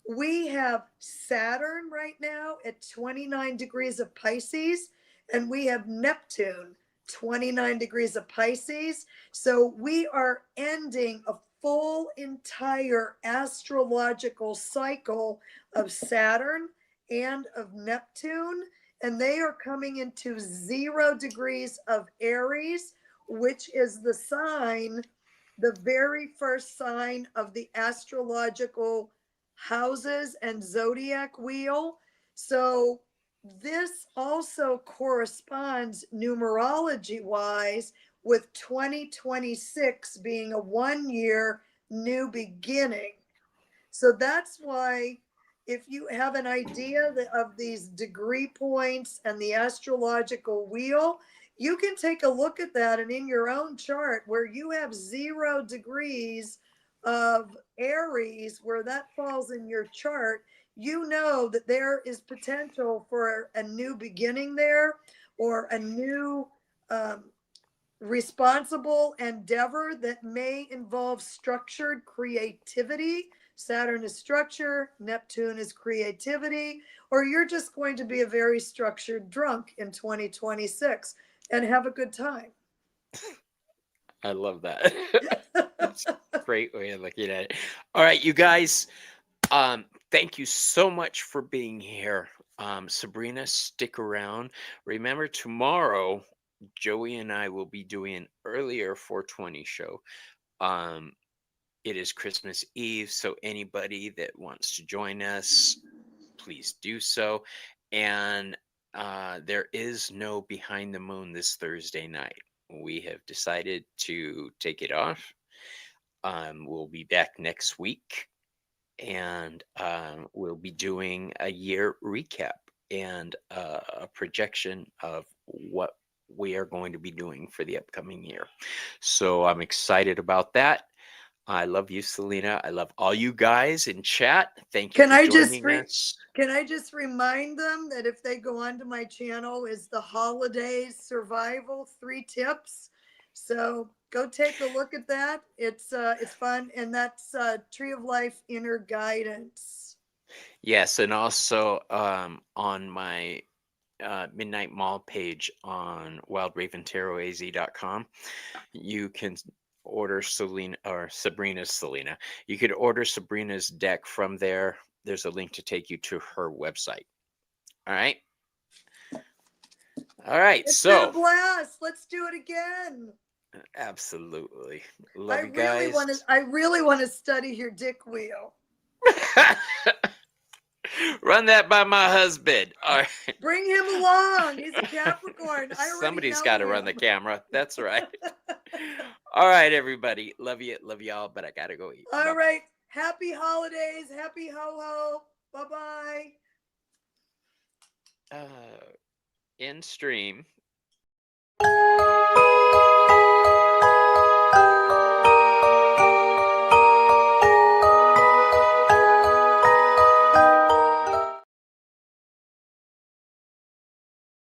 We have Saturn right now at 29 degrees of Pisces, and we have Neptune 29 degrees of Pisces. So we are ending a full entire astrological cycle of Saturn and of Neptune, and they are coming into 0 degrees of Aries, which is the sign, the very first sign of the astrological houses and zodiac wheel. So this also corresponds numerology wise with 2026 being a 1-year new beginning. So that's why, if you have an idea of these degree points and the astrological wheel, you can take a look at that, and in your own chart where you have 0 degrees of Aries, where that falls in your chart, you know that there is potential for a new beginning there, or a new responsible endeavor that may involve structured creativity. Saturn is structure, Neptune is creativity, or you're just going to be a very structured drunk in 2026 and have a good time. I love that. That's a great way of looking at it. All right, you guys. Thank you so much for being here. Sabrina, stick around. Remember, tomorrow, Joey and I will be doing an earlier 420 show. It is Christmas Eve, so anybody that wants to join us, please do so. And there is no Behind the Moon this Thursday night. We have decided to take it off. We'll be back next week, and we'll be doing a year recap and a projection of what we are going to be doing for the upcoming year. So I'm excited about that. I love you, Selena. I love all you guys in chat. Thank you Can for I joining just us. can I just remind them that if they go onto my channel, is the holidays survival 3 tips. So go take a look at that. It's fun, and that's Tree of Life Inner Guidance. Yes, and also on my Midnight Mall page on wildraventarotaz.com, you can order Selena or Sabrina's Selena. You could order Sabrina's deck from there. There's a link to take you to her website. All right. All right. It's So been a blast. Let's do it again. absolutely. Love you guys. I really want to study your dick wheel. Run that by my husband. All right. Bring him along. He's a Capricorn. Somebody's got to run the camera. That's right. All right, everybody. Love you. Love y'all, but I got to go eat. All right. Happy holidays. Happy ho ho. Bye-bye. In stream.